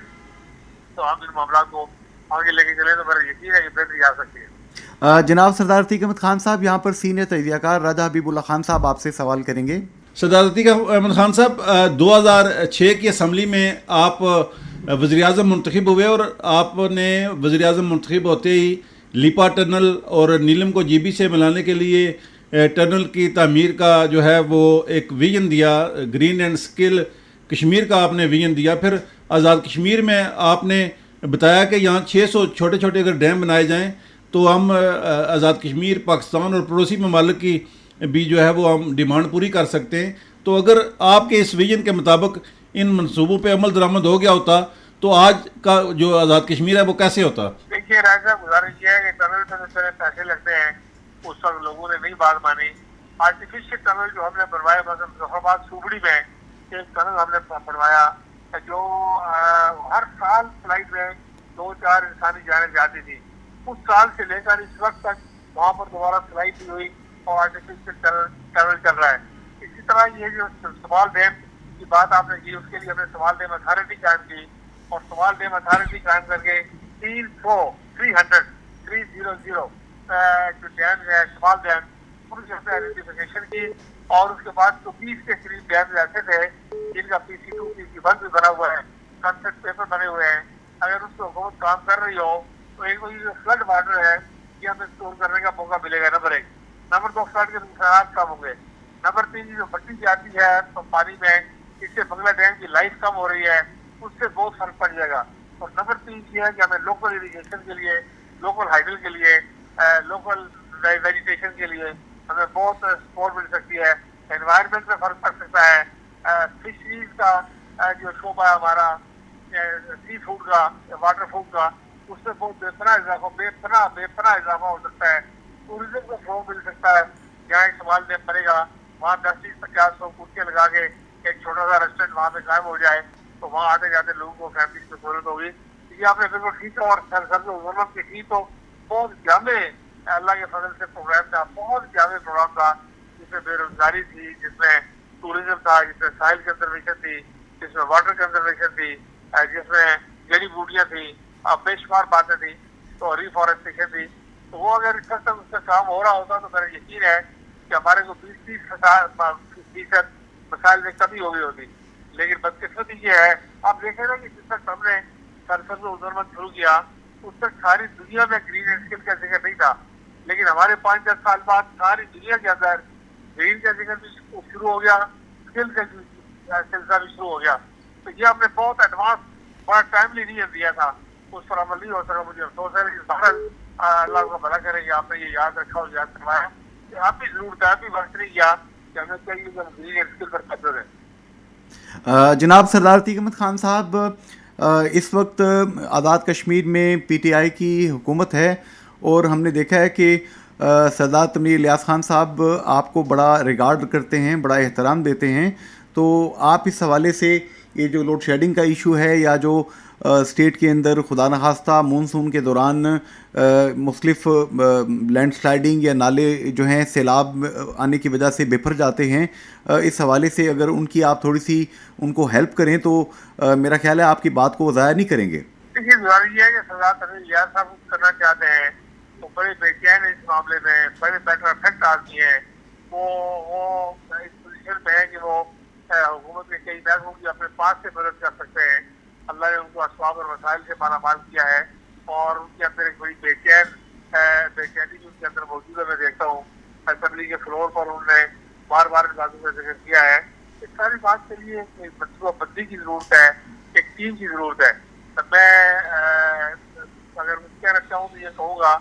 تو ہم ان معاملات کو آگے لے کے چلیں تو میرا یقین ہے کہ بہتری آ سکتی ہے. جناب سردار عتیق احمد خان صاحب، یہاں پر سینئر تجزیہ کار راجہ حبیب اللہ خان صاحب آپ سے سوال کریں گے. سردار عتیق احمد خان صاحب، 2006 کی اسمبلی میں آپ وزیر اعظم منتخب ہوئے، اور آپ نے وزیر اعظم منتخب ہوتے ہی لیپا ٹنل اور نیلم کو جی بی سے ملانے کے لیے ٹنل کی تعمیر کا جو ہے وہ ایک ویژن دیا، گرین اینڈ اسکل کشمیر کا آپ نے ویژن دیا. پھر آزاد کشمیر میں آپ نے بتایا کہ یہاں 600 چھوٹے چھوٹے اگر ڈیم بنائے جائیں تو ہم آزاد کشمیر، پاکستان اور پڑوسی ممالک کی بھی جو ہے وہ ہم ڈیمانڈ پوری کر سکتے ہیں. تو اگر آپ کے اس ویژن کے مطابق ان منصوبوں پہ عمل درآمد ہو گیا ہوتا تو آج کا جو آزاد کشمیر ہے وہ کیسے ہوتا؟ دیکھیے راج صاحب، گزارش یہ ہے کہ ٹنل پہ جس طرح پیسے لگتے ہیں اس وقت لوگوں نے نہیں بات مانی. آرٹیفیشیل ٹنل جو ہم نے بنوائے مثلا مظفر آباد سوبڑی میں ایک ٹنل ہم نے بنوایا جو ہر سال فلائٹ میں 2-4 انسانی جانیں جاتی تھی. اس سال سے لے کر اس وقت تک وہاں پر دوبارہ فلائٹ بھی ہوئی اور آرٹیفیشل ٹنل چل رہا ہے. اسی طرح یہ جو سمال ڈیم کی بات آپ نے کی، اس کے لیے ہم نے سمال ڈیم اتھارٹی قائم کی اور سمال ڈیم اتھارٹی قائم کر کے 300 جو ڈیم ہے سمال ڈیم پوری آئیڈینٹیفیکیشن کی. اور اس کے بعد تو 20 کے قریب ڈیم ایسے تھے جن کا PC2 PC1 بھی بنا ہوا ہے، کنسپٹ پیپر بنے ہوئے ہیں. اگر اس کو حکومت کام کر رہی ہو تو ایک جو فلڈ واٹر ہے یہ ہمیں اسٹور کرنے کا موقع ملے گا. نمبر 1. نمبر 2 فلڈ کے نقصانات کم ہوں گے. نمبر 3 جو مٹی جاتی ہے تو پانی میں، اس سے بنگلہ ڈیم کی لائف کم ہو رہی ہے، اس سے بہت فرق پڑ جائے گا. اور نمبر 3 یہ ہے کہ ہمیں لوکل اریگیشن کے لیے، لوکل ہائیڈل کے لیے، لوکل ویجیٹیشن کے لیے ہمیں بہت سپورٹ مل سکتی ہے. انوائرمنٹ میں فرق پڑ سکتا ہے. فشریز کا جو شعبہ ہے ہمارا سی فوڈ کا، واٹر فوڈ کا، اس سے بہت بے پناہ اضافہ ہو سکتا ہے. ٹوریزم کا فلو مل سکتا ہے. جہاں ایک سمال ڈیم بنے گا وہاں 10-50 کرسیاں لگا کے ایک چھوٹا سا ریسٹورینٹ وہاں پہ قائم ہو جائے تو وہاں آتے جاتے لوگوں کو فیملی کی سہولت ہوگی. یہ آپ نے بالکل ٹھیک ہے. اور سرسبز غربت کی تھی تو بہت جامع اللہ کے فضل سے پروگرام تھا، بہت جامع پروگرام تھا جس میں بے روزگاری تھی، جس میں ٹوریزم تھا، جس میں ساحل کنزرویشن تھی، جس میں واٹر کنزرویشن تھی، جس میں جڑی بوٹیاں تھیں، بے شمار باتیں تھیں، تو ریفارسٹیشن تھی. تو وہ اگر اس وقت اس کا کام ہو رہا ہوتا تو میرا یقین ہے کہ ہمارے کو 20-30% مسائل میں کمی ہو گئی ہوتی. لیکن بدقسمتی یہ ہے، آپ دیکھیں نا کہ جس وقت ہم نے سرسبز و ہنرمند شروع کیا اس وقت ساری دنیا میں گرین اسکل کا ذکر نہیں تھا. لیکن ہمارے 5-10 سال بعد ساری دنیا کے اندر گرین کا ذکر بھی شروع ہو گیا، اسکل کا سلسلہ بھی شروع ہو گیا. تو یہ ہم نے بہت ایڈوانس، بڑا ٹائملی نہیں دیا تھا، اس پر عمل نہیں ہو سکا. مجھے افسوس ہے، لیکن بہرحال اللہ کو بھلا کرے کہ آپ نے یہ یاد رکھا اور یاد کروایا کہ آپ بھی ضرورت ہے، آپ بھی وقت نہیں کیا کہ ہمیں چاہیے کہ ہم گرین اسکل پر قدر دیں. جناب سردار تیغ احمد خان صاحب، اس وقت آزاد کشمیر میں PTI کی حکومت ہے اور ہم نے دیکھا ہے کہ سردار تنویر الیاس خان صاحب آپ کو بڑا ریگارڈ کرتے ہیں، بڑا احترام دیتے ہیں. تو آپ اس حوالے سے یہ جو لوڈ شیڈنگ کا ایشو ہے یا جو اسٹیٹ کے اندر خدا نخواستہ مونسون کے دوران مختلف لینڈ سلائڈنگ یا نالے جو ہیں سیلاب آنے کی وجہ سے بپھر جاتے ہیں، اس حوالے سے اگر ان کی آپ تھوڑی سی ان کو ہیلپ کریں تو میرا خیال ہے آپ کی بات کو ضائع نہیں کریں گے. دیکھیے ضروری ہے کہ سردار تنویر الیاس صاحب کرنا چاہتے ہیں، وہ بڑے بے چین ہیں اس معاملے میں، بڑے میٹر افیکٹ آدمی ہیں. وہ اس پوزیشن پہ ہے کہ وہ حکومت کے کئی محکموں کی اپنے پاس سے مدد کر سکتے ہیں. اللہ نے ان کو اسباب اور وسائل سے مالا مال کیا ہے اور ان کے اندر ایک بڑی بے چینی جو ان کے اندر موجود ہے. میں دیکھتا ہوں اسمبلی کے فلور پر انہوں نے بار بار ان باتوں کا ذکر کیا ہے. اس ساری بات کے لیے ایک منصوبہ بندی کی ضرورت ہے، ایک ٹیم کی ضرورت ہے. میں اگر مجھے کہنا چاہوں تو یہ کہوں گا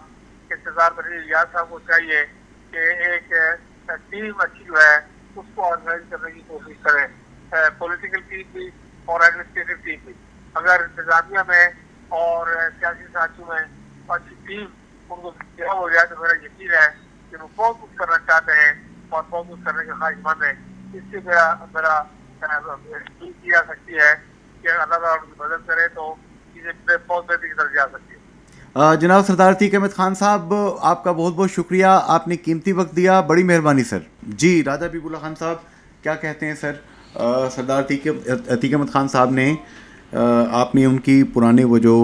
کہ سردار تنویر الیاس صاحب کو چاہیے کہ ایک ٹیم اچھی جو ہے اس کو آرگنائز کرنے کی کوشش کریں، پولیٹیکل ٹیم بھی اور ایڈمنسٹریٹو ٹیم بھی. اگر انتظامیہ میں اور سیاسی ساتھیوں میں اچھی ٹیم ان کو دیا ہو جائے تو میرا یقین ہے کہ وہ بہت کچھ کرنا چاہتے ہیں اور بہت کچھ کرنے کے خواہش مند ہیں. اس سے میرا کی جا سکتی ہے کہ اللہ تعالیٰ ان کی مدد کرے تو چیزیں بہت بہتری کی طرف جا سکتی ہے. جناب سردار تیغ احمد خان صاحب، آپ کا بہت بہت شکریہ، آپ نے قیمتی وقت دیا، بڑی مہربانی سر. جی راجہ حبیب اللہ خان صاحب کیا کہتے ہیں سر؟ سردار تیغ احمد خان صاحب نے آپ نے ان کی پرانے وہ جو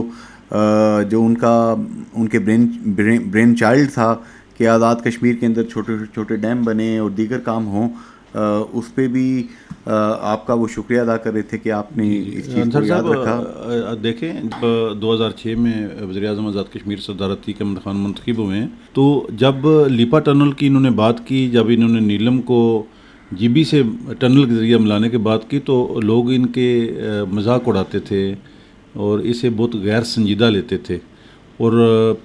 ان کے برین چائلڈ تھا کہ آزاد کشمیر کے اندر چھوٹے چھوٹے ڈیم بنے اور دیگر کام ہوں، اس پہ بھی آپ کا وہ شکریہ ادا کر رہے تھے کہ آپ نے اس چیز کو یاد رکھا. دیکھیں 2006 میں وزیر اعظم آزاد کشمیر سردار تیغ احمد خان منتخب ہوئے ہیں، تو جب لیپا ٹنل کی انہوں نے بات کی، جب انہوں نے نیلم کو GB سے ٹنل کے ذریعے ملانے کی بات کی تو لوگ ان کے مذاق اڑاتے تھے اور اسے بہت غیر سنجیدہ لیتے تھے. اور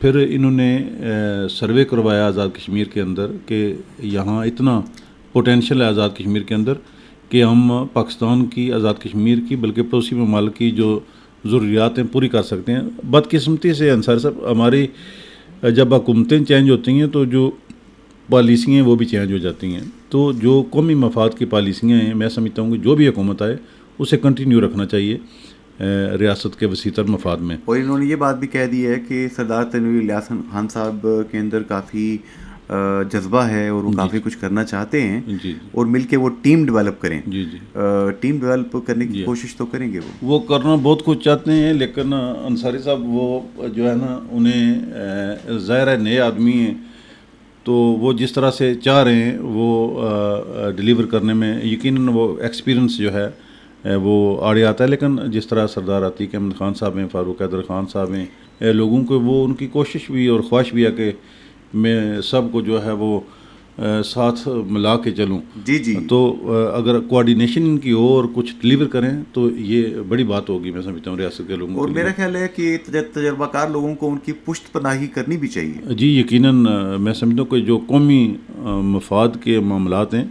پھر انہوں نے سروے کروایا آزاد کشمیر کے اندر کہ یہاں اتنا پوٹینشیل ہے آزاد کشمیر کے اندر کہ ہم پاکستان کی آزاد کشمیر کی بلکہ پڑوسی ممالک کی جو ضروریات ہیں پوری کر سکتے ہیں. بدقسمتی سے انصار صاحب ہماری جب حکومتیں چینج ہوتی ہیں تو جو پالیسیاں وہ بھی چینج ہو جاتی ہیں. تو جو قومی مفاد کی پالیسیاں ہیں میں سمجھتا ہوں کہ جو بھی حکومت آئے اسے کنٹینیو رکھنا چاہیے ریاست کے وسیع تر مفاد میں. اور انہوں نے یہ بات بھی کہہ دی ہے کہ سردار تنویر الیاس خان صاحب کے اندر کافی جذبہ ہے اور وہ کافی کچھ کرنا چاہتے ہیں اور مل کے وہ ٹیم ڈیولپ کریں. ٹیم ڈیولپ کرنے کی کوشش تو کریں گے وہ کرنا بہت کچھ چاہتے ہیں, لیکن انصاری صاحب وہ جو ہے نا انہیں ظاہر ہے نئے آدمی ہیں تو وہ جس طرح سے چاہ رہے ہیں وہ ڈیلیور کرنے میں یقیناً وہ ایکسپیرنس جو ہے وہ آڑے آتا ہے. لیکن جس طرح سردار عتیق احمد خان صاحب ہیں, فاروق حیدر خان صاحب ہیں, لوگوں کو وہ ان کی کوشش بھی اور خواہش بھی ہے کہ میں سب کو جو ہے وہ ساتھ ملا کے چلوں. جی تو اگر کوآرڈینیشن ان کی ہو اور کچھ ڈلیور کریں تو یہ بڑی بات ہوگی میں سمجھتا ہوں ریاست کے لوگوں. اور میرا خیال ہے کہ تجربہ کار لوگوں کو ان کی پشت پناہی کرنی بھی چاہیے. جی یقیناً میں سمجھتا ہوں کہ جو قومی مفاد کے معاملات ہیں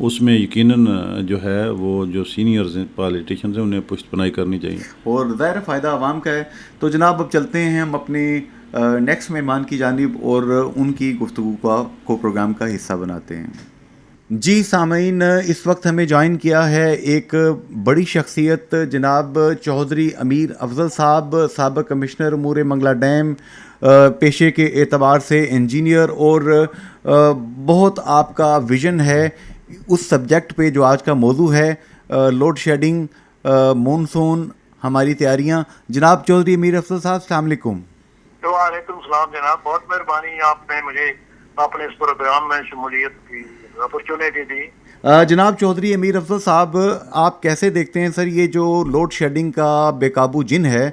اس میں یقیناً جو ہے وہ جو سینئرز ہیں پالیٹیشنز ہیں انہیں پشت پناہی کرنی چاہیے اور ظاہر فائدہ عوام کا ہے. تو جناب اب چلتے ہیں ہم اپنے نیکسٹ مہمان کی جانب اور ان کی گفتگو کو پروگرام کا حصہ بناتے ہیں. جی سامعین, اس وقت ہمیں جوائن کیا ہے ایک بڑی شخصیت جناب چودھری امیر افضل صاحب, سابق کمشنر امور منگلا ڈیم, پیشے کے اعتبار سے انجینئر, اور بہت آپ کا ویژن ہے اس سبجیکٹ پہ جو آج کا موضوع ہے, لوڈ شیڈنگ, مونسون, ہماری تیاریاں. جناب چودھری امیر افضل صاحب السلام علیکم. وعلیکم السلام جناب, بہت مہربانی آپ نے مجھے اپنے اس پروگرام میں شمولیت کی اپرچونیٹی دی. جناب چودھری امیر افضل صاحب, آپ کیسے دیکھتے ہیں سر یہ جو لوڈ شیڈنگ کا بے قابو جن ہے,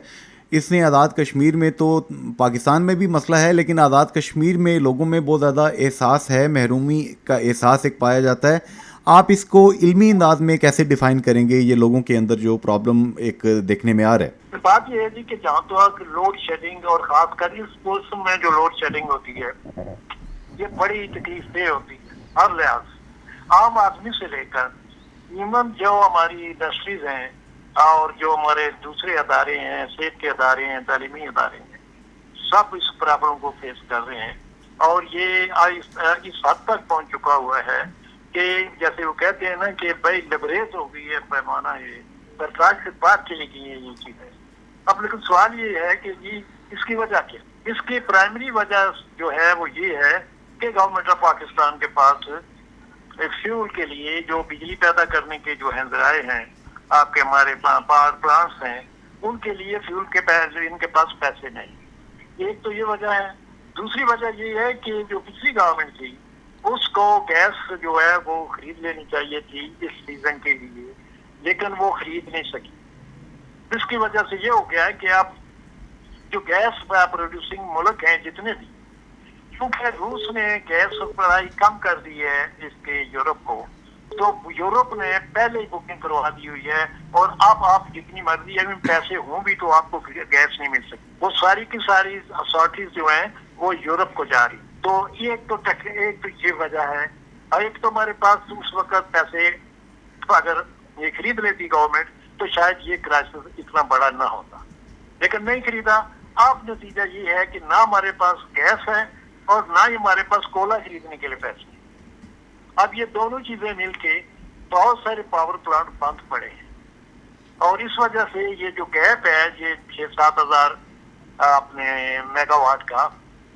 اس نے آزاد کشمیر میں تو پاکستان میں بھی مسئلہ ہے لیکن آزاد کشمیر میں لوگوں میں بہت زیادہ احساس ہے, محرومی کا احساس ایک پایا جاتا ہے. آپ اس کو علمی انداز میں کیسے ڈیفائن کریں گے, یہ لوگوں کے اندر جو پرابلم ایک دیکھنے میں آ رہا ہے؟ بات یہ ہے جی کہ جہاں تک لوڈ شیڈنگ اور خاص کر اس موسم میں جو لوڈ شیڈنگ ہوتی ہے یہ بڑی تکلیف دہ ہوتی ہے ہر لحاظ سے, عام آدمی سے لے کر ایون جو ہماری انڈسٹریز ہیں اور جو ہمارے دوسرے ادارے ہیں, صحت کے ادارے ہیں, تعلیمی ادارے ہیں, سب اس پرابلم کو فیس کر رہے ہیں. اور یہ اس حد تک پہنچ چکا ہوا ہے کہ جیسے وہ کہتے ہیں نا کہ بھائی لبریز ہو گئی ہے پیمانہ, یہ سرکار سے بات چلی گئی ہے یہ چیزیں. اب لیکن سوال یہ ہے کہ جی اس کی وجہ کیا؟ اس کی پرائمری وجہ جو ہے وہ یہ ہے کہ گورنمنٹ آف پاکستان کے پاس فیول کے لیے جو بجلی پیدا کرنے کے جو ہیں ذرائع ہیں, آپ کے ہمارے پاور پلانٹس ہیں, ان کے لیے فیول کے پیسے ان کے پاس پیسے نہیں. ایک تو یہ وجہ ہے. دوسری وجہ یہ ہے کہ جو پچھلی گورنمنٹ تھی اس کو گیس جو ہے وہ خرید لینی چاہیے تھی اس سیزن کے لیے, لیکن وہ خرید نہیں سکی. اس کی وجہ سے یہ ہو گیا ہے کہ اب جو گیس پروڈیوسنگ ملک ہیں جتنے بھی, کیونکہ روس نے گیس سپلائی کم کر دی ہے اس کے یورپ کو, تو یورپ نے پہلے ہی بکنگ کروا دی ہوئی ہے اور اب آپ جتنی مرضی اگر پیسے ہوں بھی تو آپ کو گیس نہیں مل سکتی. وہ ساری کی ساری اتھارٹیز جو ہیں وہ یورپ کو جا رہی. تو ایک تو یہ وجہ ہے. اور ایک تو ہمارے پاس اس وقت پیسے اگر یہ خرید لیتی گورنمنٹ تو شاید یہ کرائسس اتنا بڑا نہ ہوتا, لیکن نہیں خریدا. اب نتیجہ یہ ہے کہ نہ ہمارے پاس گیس ہے اور نہ ہی ہمارے پاس کولا خریدنے کے لیے پیسے. اب یہ دونوں چیزیں مل کے بہت سارے پاور پلانٹ بند پڑے ہیں اور اس وجہ سے یہ جو گیپ ہے یہ 6-7 ہزار اپنے میگا واٹ کا,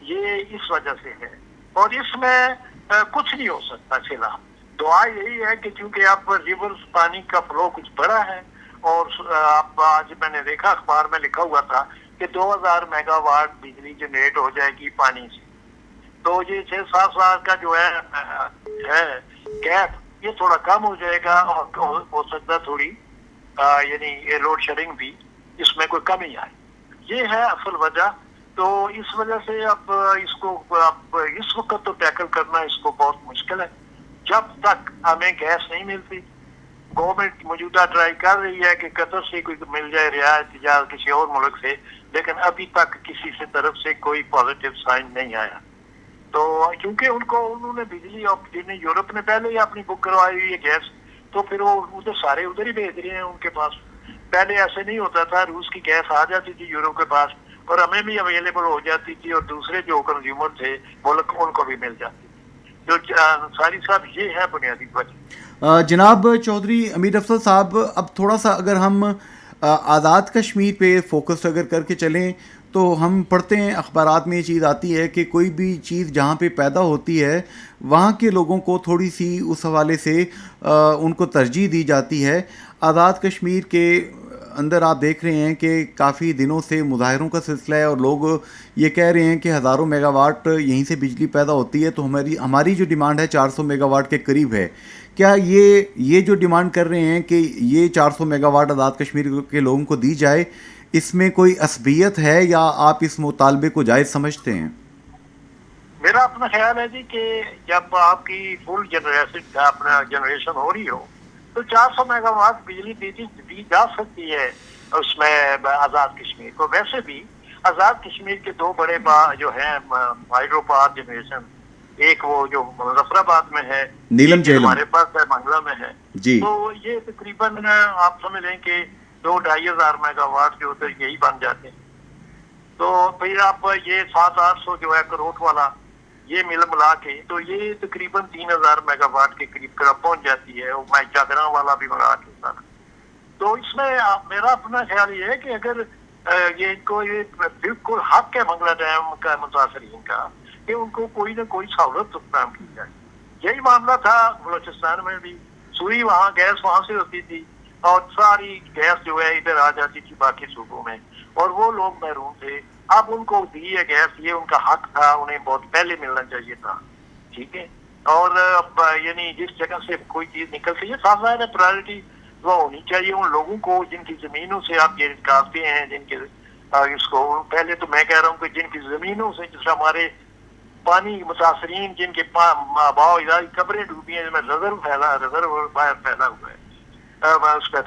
یہ اس وجہ سے ہے. اور اس میں کچھ نہیں ہو سکتا فی الحال. دعا یہی ہے کہ چونکہ اب ریورس پانی کا فلو کچھ بڑا ہے اور اب آج میں نے دیکھا اخبار میں لکھا ہوا تھا کہ 2000 میگا واٹ بجلی جنریٹ ہو جائے گی پانی سے. تو یہ 6-7 سال کا جو ہے گیپ یہ تھوڑا کم ہو جائے گا اور ہو سکتا تھوڑی یعنی لوڈ شیڈنگ بھی اس میں کوئی کمی آئے. یہ ہے اصل وجہ. تو اس وجہ سے اب اس کو اب اس وقت تو ٹیکل کرنا اس کو بہت مشکل ہے. جب تک ہمیں گیس نہیں ملتی, گورنمنٹ موجودہ ٹرائی کر رہی ہے کہ قطر سے کوئی مل جائے رعایت یا کسی اور ملک سے, لیکن ابھی تک کسی سے طرف سے کوئی پازیٹیو سائن نہیں آیا. تو کیونکہ انہوں نے بجلی جنہیں یورپ نے پہلے ہی اپنی بک کروائی ہوئی ہے گیس, تو پھر وہ ادھر سارے ادھر ہی بھیج رہے ہیں ان کے پاس. پہلے ایسے نہیں ہوتا تھا, روس کی گیس آ جاتی تھی یورپ کے پاس اور ہمیں بھی اویلیبل ہو جاتی تھی اور دوسرے جو کنزیومر تھے ملک ان کو بھی مل جاتی تھی. جو انصاری صاحب یہ ہے بنیادی وجہ. جناب چودھری امیر افضل صاحب، اب تھوڑا سا اگر ہم آزاد کشمیر پہ فوکس اگر کر کے چلیں تو ہم پڑھتے ہیں اخبارات میں یہ چیز آتی ہے کہ کوئی بھی چیز جہاں پہ پیدا ہوتی ہے وہاں کے لوگوں کو تھوڑی سی اس حوالے سے ان کو ترجیح دی جاتی ہے. آزاد کشمیر کے اندر آپ دیکھ رہے ہیں کہ کافی دنوں سے مظاہروں کا سلسلہ ہے اور لوگ یہ کہہ رہے ہیں کہ ہزاروں میگا واٹ یہیں سے بجلی پیدا ہوتی ہے، تو ہماری جو ڈیمانڈ ہے 400 میگا واٹ کے قریب ہے. کیا یہ جو ڈیمانڈ کر رہے ہیں کہ یہ 400 میگا واٹ آزاد کشمیر کے لوگوں کو دی جائے، اس میں کوئی عصبیت ہے یا آپ اس مطالبے کو جائز سمجھتے ہیں؟ میرا اپنا خیال ہے جی کہ جب آپ کی فل جنریشن ہو رہی ہو تو 400 میگا واٹ بجلی دی جا سکتی ہے اس میں آزاد کشمیر کو. ویسے بھی آزاد کشمیر کے دو بڑے جو ہیں ہائیڈرو پاور جنریشن، ایک وہ جو مظفر آباد میں ہے، نیلم جیلم ہمارے پاس ہے منگلہ میں ہے جی. تو یہ تقریباً آپ سمجھ لیں کہ 2-2.5 ہزار میگا واٹ جو ادھر یہی بن جاتے ہیں. تو پھر آپ یہ 700-800 جو ہے کروڑ والا یہ ملا کے تو یہ تقریباً 3000 میگا واٹ کے قریب پہنچ جاتی ہے. میں چادراں والا بھی ملا کے ساتھ. تو اس میں میرا اپنا خیال یہ ہے کہ اگر یہ ان کو یہ بالکل حق ہے منگلہ ڈیم کا متاثرین کا کہ ان کو کوئی نہ کوئی سہولت فراہم کی جائے. یہی معاملہ تھا بلوچستان میں بھی. سوئی وہاں گیس وہاں سے ہوتی تھی اور ساری گیس جو ہے ادھر آ جاتی تھی باقی صوبوں میں، اور وہ لوگ محروم تھے. اب ان کو دی ہے گیس، یہ ان کا حق تھا، انہیں بہت پہلے ملنا چاہیے تھا. ٹھیک ہے. اور اب یعنی جس جگہ سے کوئی چیز نکلتی ہے صاف ظاہر ہے پرائرٹی وہ ہونی چاہیے ان لوگوں کو جن کی زمینوں سے آپ یہ نکالتے ہیں، جن کے اس کو پہلے تو میں کہہ رہا ہوں کہ جن کی زمینوں سے جس ہمارے پانی متاثرین جن کے باؤ اداری قبریں ڈوبی ہیں، جن میں ریزرو باہر پھیلا ہوا ہے، اس پہ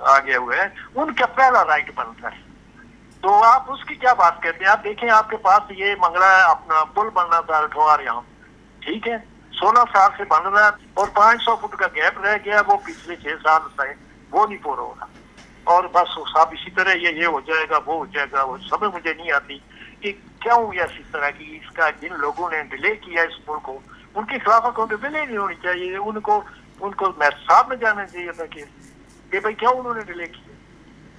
آ گیا ہوا ہے، ان کا پہلا رائٹ بنتا ہے. تو آپ اس کی کیا بات کرتے ہیں؟ آپ دیکھیں آپ کے پاس یہ منگلا اپنا پل بننا تھا رٹھوار یہاں، ٹھیک ہے، 16 سال سے بن رہا ہے اور 500 فٹ کا گیپ رہ گیا، وہ پچھلے 6 سال سے وہ نہیں پورا ہو رہا. اور بس صاحب اسی طرح یہ ہو جائے گا، وہ ہو جائے گا. وہ سمجھ مجھے نہیں آتی کہ کیوں یہ اس طرح کی اس کا جن لوگوں نے ڈیلے کیا اس پل کو ان کے خلاف اکاؤنٹیبلٹی نہیں ہونی چاہیے. ان کو صاحب میں جانا چاہیے تھا کہ بھائی کیوں انہوں نے ڈیلے کیا.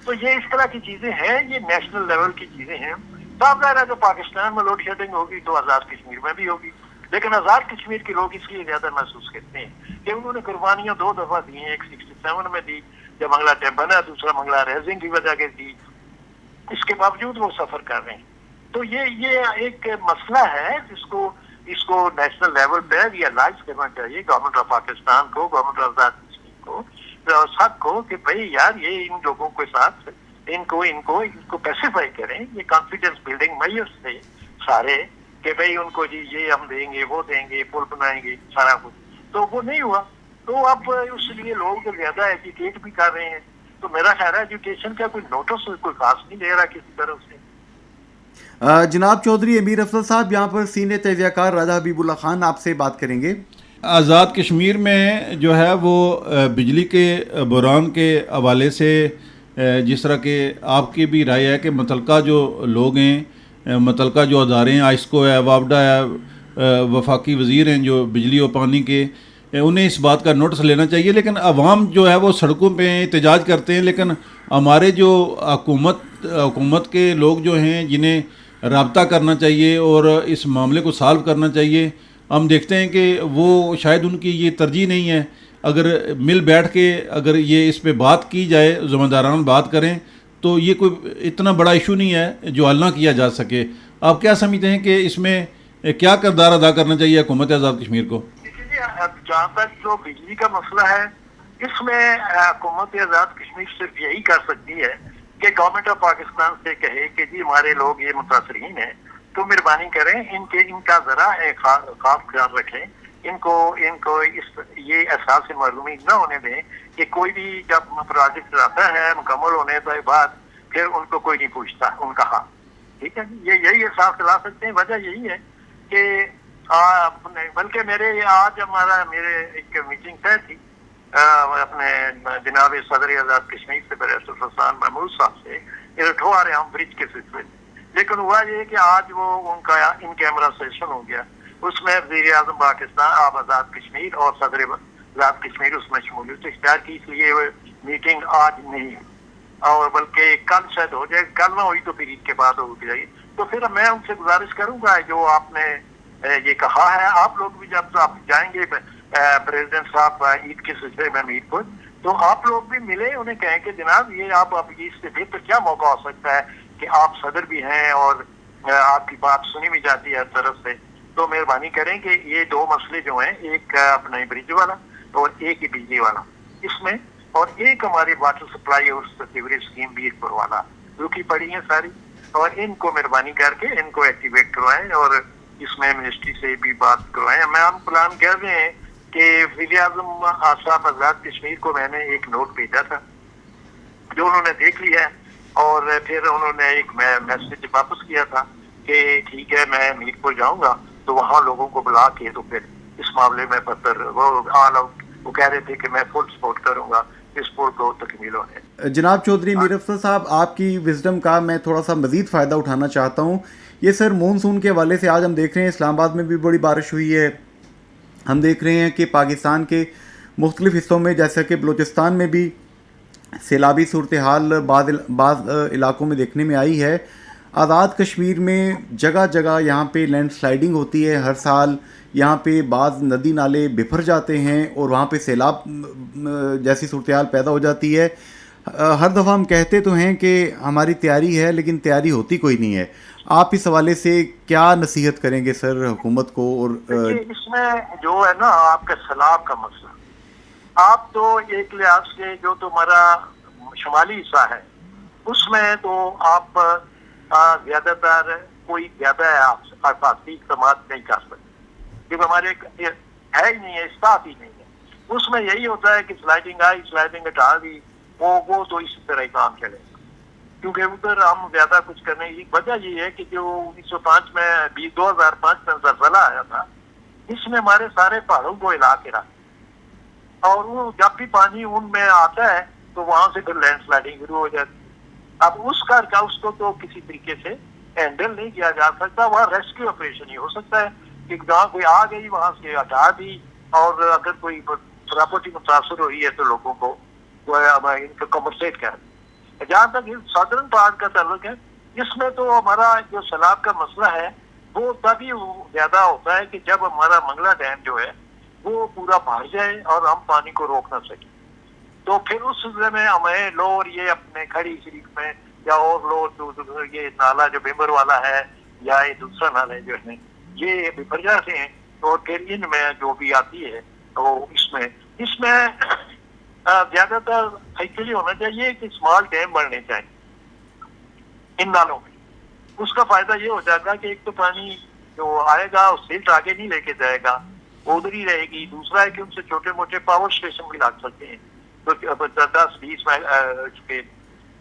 تو یہ اس طرح کی چیزیں ہیں، یہ نیشنل لیول کی چیزیں ہیں. صاف ظاہر ہے جو پاکستان میں لوڈ شیڈنگ ہوگی تو آزاد کشمیر میں بھی ہوگی، لیکن آزاد کشمیر کے لوگ اس لیے زیادہ محسوس کرتے ہیں کہ انہوں نے قربانیاں 2 دفعہ دی ہیں. ایک 67 میں دی جب منگلہ ڈیم بنا، دوسرا منگلہ ریزنگ کی وجہ سے دی. اس کے باوجود وہ سفر کر رہے ہیں. تو یہ ایک مسئلہ ہے جس کو نیشنل لیول پہ ریئلائز کرنا چاہیے گورنمنٹ آف پاکستان کو، گورنمنٹ آف آزاد کشمیر کو، سب کو، کہ بھائی یار یہ ان لوگوں کے ساتھ ان کو پیسیفائی کریں. یہ کانفیڈنس بلڈنگ میئرز تھے سارے کہ بھائی ان کو جی یہ ہم دیں گے، وہ دیں گے، پل بنائیں گے، سارا کچھ. تو وہ نہیں ہوا. تو اب اس لیے لوگ زیادہ ایجوکیٹ بھی کر رہے ہیں. تو میرا خیال ہے ایجوکیشن کا کوئی نوٹس کوئی خاص نہیں لے رہا کسی طرف سے. جناب چودھری امیر افضل صاحب، یہاں پر سینئر تجزیہ کار راجہ حبیب اللہ خان آپ سے بات کریں گے. آزاد کشمیر میں جو ہے وہ بجلی کے بحران کے حوالے سے جس طرح کہ آپ کی بھی رائے ہے کہ متعلقہ جو لوگ ہیں، متعلقہ جو ادارے ہیں، آئسکو ہے، وابڈا ہے، وفاقی وزیر ہیں جو بجلی و پانی کے، انہیں اس بات کا نوٹس لینا چاہیے. لیکن عوام جو ہے وہ سڑکوں پہ احتجاج کرتے ہیں، لیکن ہمارے جو حکومت کے لوگ جو ہیں جنہیں رابطہ کرنا چاہیے اور اس معاملے کو سالو کرنا چاہیے، ہم دیکھتے ہیں کہ وہ شاید ان کی یہ ترجیح نہیں ہے. اگر مل بیٹھ کے اگر یہ اس پہ بات کی جائے، ذمہ داران بات کریں، تو یہ کوئی اتنا بڑا ایشو نہیں ہے جو حل نہ کیا جا سکے. آپ کیا سمجھتے ہیں کہ اس میں کیا کردار ادا کرنا چاہیے حکومت آزاد کشمیر کو؟ جہاں تک جو بجلی کا مسئلہ ہے، اس میں حکومت آزاد کشمیر صرف یہی کر سکتی ہے کہ گورنمنٹ آف پاکستان سے کہے کہ جی ہمارے لوگ یہ متاثرین ہیں، تو مہربانی کریں ان کا ذرا خاص خیال رکھیں. ان کو یہ احساس معلومی نہ ہونے دیں کہ کوئی بھی جب پروجیکٹ آتا ہے مکمل ہونے کے بعد پھر ان کو کوئی نہیں پوچھتا ان کا حال. ٹھیک ہے، یہی احساس دلا سکتے ہیں. وجہ یہی ہے کہ بلکہ آج میرے ایک میٹنگ طے تھی اپنے جناب صدر آزاد کشمیر سے برسول حسان محمود صاحب سے رٹھوار برج کے سلسلے میں. لیکن ہوا یہ کہ آج وہ ان کا ان کیمرہ سیشن ہو گیا اس میں وزیر اعظم پاکستان آپ آزاد کشمیر اور صدر آزاد کشمیر اس میں شمولیت اختیار کی، اس لیے میٹنگ آج نہیں اور بلکہ کل شاید ہو جائے، کل نہ ہوئی تو پھر عید کے بعد ہو جائے گی. تو پھر میں ان سے گزارش کروں گا جو آپ نے یہ کہا ہے، آپ لوگ بھی جب آپ جائیں گے پریزیڈنٹ صاحب عید کے سلسلے میں میر پور، تو آپ لوگ بھی ملے، انہیں کہیں کہ جناب یہ آپ اس سے بہتر کیا موقع ہو سکتا ہے کہ آپ صدر بھی ہیں اور آپ کی بات سنی بھی جاتی ہے ہر طرف سے. تو مہربانی کریں کہ یہ دو مسئلے جو ہیں، ایک اپنا برج والا اور ایک ہی بجلی والا اس میں، اور ایک ہماری واٹر سپلائی اور سیوریج اسکیم میر پور والا رکی پڑی ہیں ساری، اور ان کو مہربانی کر کے ان کو ایکٹیویٹ کروائیں اور اس میں منسٹری سے بھی بات کروائیں. میں ہم پلان کر رہے ہیں کہ وزیر اعظم صاحب آزاد کشمیر کو میں نے ایک نوٹ بھیجا تھا جو انہوں نے دیکھ لیا ہے، اور پھر انہوں نے ایک میسج واپس کیا تھا کہ ٹھیک ہے میں میر پور جاؤں گا تو وہاں لوگوں کو بلا کے تو پھر اس معاملے میں پتر وہ کہہ رہے تھے کہ میں فل سپورٹ کروں گا اس پور کو تکمیل ہونے. جناب چودھری میر افضل صاحب، آپ کی وزڈم کا میں تھوڑا سا مزید فائدہ اٹھانا چاہتا ہوں. یہ سر مونسون کے حوالے سے آج ہم دیکھ رہے ہیں اسلام آباد میں بھی بڑی بارش ہوئی ہے، ہم دیکھ رہے ہیں کہ پاکستان کے مختلف حصوں میں جیسا کہ بلوچستان میں بھی سیلابی صورتحال بعض علاقوں میں دیکھنے میں آئی ہے. آزاد کشمیر میں جگہ جگہ یہاں پہ لینڈ سلائڈنگ ہوتی ہے ہر سال، یہاں پہ بعض ندی نالے بکھر جاتے ہیں اور وہاں پہ سیلاب جیسی صورتحال پیدا ہو جاتی ہے. ہر دفعہ ہم کہتے تو ہیں کہ ہماری تیاری ہے لیکن تیاری ہوتی کوئی نہیں ہے. آپ اس حوالے سے کیا نصیحت کریں گے سر حکومت کو؟ اور اس میں جو ہے نا آپ کا سیلاب کا مسئلہ، آپ تو ایک لحاظ سے جو تمہارا شمالی حصہ ہے اس میں تو آپ زیادہ تر کوئی زیادہ حفاظتی اقدامات نہیں کر سکتے کیونکہ ہمارے ہے ہی نہیں ہے، اسٹاف ہی نہیں ہے. اس میں یہی ہوتا ہے کہ سلائڈنگ آئی، سلائڈنگ ہٹا دی، وہ تو اسی طرح ہی کام چلے گا کیونکہ ادھر ہم زیادہ کچھ کرنے کی وجہ یہ ہے کہ جو 1905 میں 2005 میں زلزلہ آیا تھا اس میں ہمارے سارے پہاڑوں کو ہلا کے رکھا، اور وہ جب بھی پانی ان میں آتا ہے تو وہاں سے پھر لینڈ سلائڈنگ شروع ہو جاتی. اب اس کو تو کسی طریقے سے ہینڈل نہیں کیا جا سکتا، وہاں ریسکیو آپریشن ہی ہو سکتا ہے کہ جہاں کوئی آ گئی وہاں سے ہٹا دی، اور اگر کوئی پراپرٹی متاثر ہوئی ہے تو لوگوں کو ان کو کمپنسیٹ کر دیں. جہاں تک سادرن پارٹ کا تعلق ہے اس میں تو ہمارا جو سیلاب کا مسئلہ ہے وہ تبھی زیادہ ہوتا ہے کہ جب ہمارا منگلا ڈیم جو ہے وہ پورا بھر جائے اور ہم پانی کو روک نہ سکیں. تو پھر اس سلسلے میں ہمیں لور یہ اپنے کھڑی شریف میں یا اور لور یہ نالا جو بمبر والا ہے یا یہ دوسرا نالا جو ہے یہ بھر جاتے ہیں، اور پھر ان میں جو بھی آتی ہے وہ اس میں زیادہ تر ایکچولی ہونا چاہیے کہ اسمال ڈیم بننے چاہیے ان نالوں میں. اس کا فائدہ یہ ہو جائے گا کہ ایک تو پانی جو آئے گا اس سیلٹ آگے نہیں لے کے جائے گا، ادھر ہی رہے گی. دوسرا ہے کہ ان سے چھوٹے موٹے پاور اسٹیشن بھی لگ سکتے ہیں تو 10-20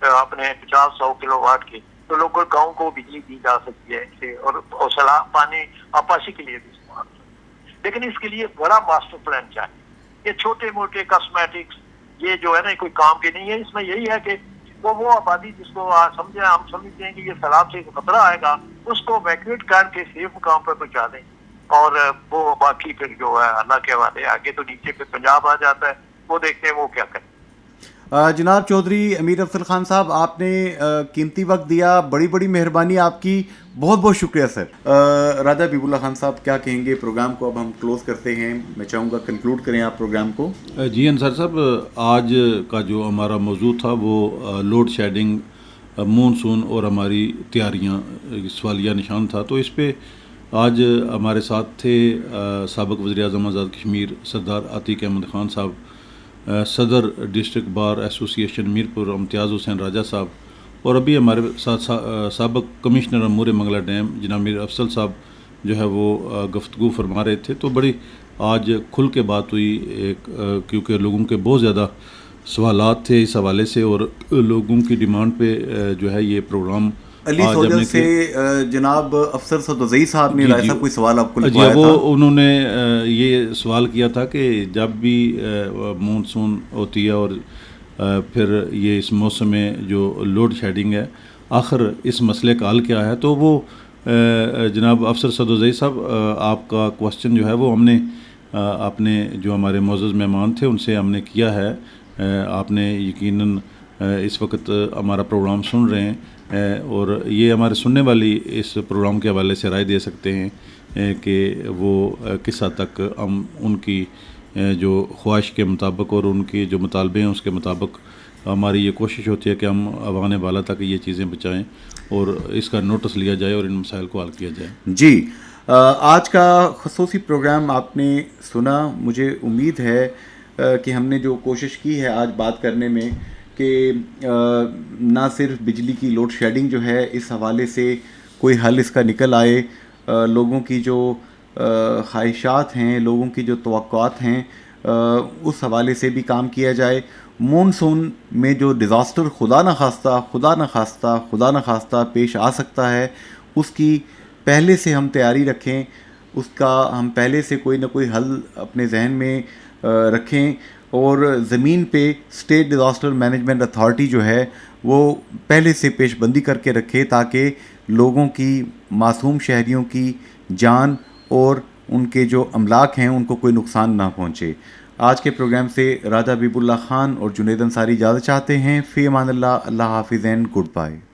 اپنے 50-100 کلو واٹ کے، تو لوکل گاؤں کو بجلی دی جا سکتی ہے اسے، اور سیلاب پانی آپاشی کے لیے بھی استعمال ہوتا ہے. لیکن اس کے لیے بڑا ماسٹر پلان چاہیے. یہ چھوٹے موٹے کاسمیٹکس یہ جو ہے نا کوئی کام کے نہیں ہے. اس میں یہی ہے کہ وہ آبادی جس کو ہم سمجھتے ہیں کہ یہ سیلاب سے خطرہ آئے گا اس کو ویکویٹ کر کے سیف مقام پر پہنچا دیں، اور وہ باقی پھر جو ہے اللہ کے حوالے. آگے تو نیچے پہ پنجاب آ جاتا ہے، وہ دیکھتے ہیں وہ کیا کریں. جناب چودھری امیر افضل خان صاحب، آپ نے قیمتی وقت دیا، بڑی مہربانی آپ کی، بہت بہت شکریہ سر. راجہ حبیب اللہ خان صاحب کیا کہیں گے؟ پروگرام کو اب ہم کلوز کرتے ہیں، میں چاہوں گا کنکلوڈ کریں آپ پروگرام کو. جی انصار صاحب، آج کا جو ہمارا موضوع تھا وہ لوڈ شیڈنگ، مونسون اور ہماری تیاریاں سوالیہ نشان تھا. تو اس پہ آج ہمارے ساتھ تھے سابق وزیر اعظم آزاد کشمیر سردار عتیق احمد خان صاحب، صدر ڈسٹرکٹ بار ایسوسی ایشن میر پور امتیاز حسین راجہ صاحب، اور ابھی ہمارے ساتھ سابق کمشنر امور منگلا ڈیم جناب میر افضل صاحب جو ہے وہ گفتگو فرما رہے تھے. تو بڑی آج کھل کے بات ہوئی کیونکہ لوگوں کے بہت زیادہ سوالات تھے اس حوالے سے، اور لوگوں کی ڈیمانڈ پہ جو ہے یہ پروگرام علی سوجل سے جناب افسر سدوزئی صاحب نے رائے صاحب کوئی سوال آپ کو لکھوایا تھا. وہ انہوں نے یہ سوال کیا تھا کہ جب بھی مونسون ہوتی ہے اور پھر یہ اس موسم میں جو لوڈ شیڈنگ ہے، آخر اس مسئلے کا حل کیا ہے؟ تو وہ جناب افسر صدوزئی صاحب، آپ کا کوشچن جو ہے وہ ہم نے اپنے جو ہمارے معزز مہمان تھے ان سے ہم نے کیا ہے. آپ نے یقیناً اس وقت ہمارا پروگرام سن رہے ہیں اور یہ ہمارے سننے والی اس پروگرام کے حوالے سے رائے دے سکتے ہیں کہ وہ کس حد تک ہم ان کی جو خواہش کے مطابق اور ان کے جو مطالبے ہیں اس کے مطابق ہماری یہ کوشش ہوتی ہے کہ ہم اوان بالا تک یہ چیزیں بچائیں اور اس کا نوٹس لیا جائے اور ان مسائل کو حل کیا جائے. جی، آج کا خصوصی پروگرام آپ نے سنا. مجھے امید ہے کہ ہم نے جو کوشش کی ہے آج بات کرنے میں کہ نہ صرف بجلی کی لوڈ شیڈنگ جو ہے اس حوالے سے کوئی حل اس کا نکل آئے، لوگوں کی جو خواہشات ہیں، لوگوں کی جو توقعات ہیں اس حوالے سے بھی کام کیا جائے. مونسون میں جو ڈیزاسٹر خدا نخواستہ پیش آ سکتا ہے اس کی پہلے سے ہم تیاری رکھیں، اس کا ہم پہلے سے کوئی نہ کوئی حل اپنے ذہن میں رکھیں اور زمین پہ اسٹیٹ ڈیزاسٹر مینجمنٹ اتھارٹی جو ہے وہ پہلے سے پیش بندی کر کے رکھے تاکہ لوگوں کی، معصوم شہریوں کی جان اور ان کے جو املاک ہیں ان کو کوئی نقصان نہ پہنچے. آج کے پروگرام سے راجہ حبیب اللہ خان اور جنید انصاری اجازت چاہتے ہیں. فی امان اللہ، اللہ حافظ اینڈ گڈ بائے.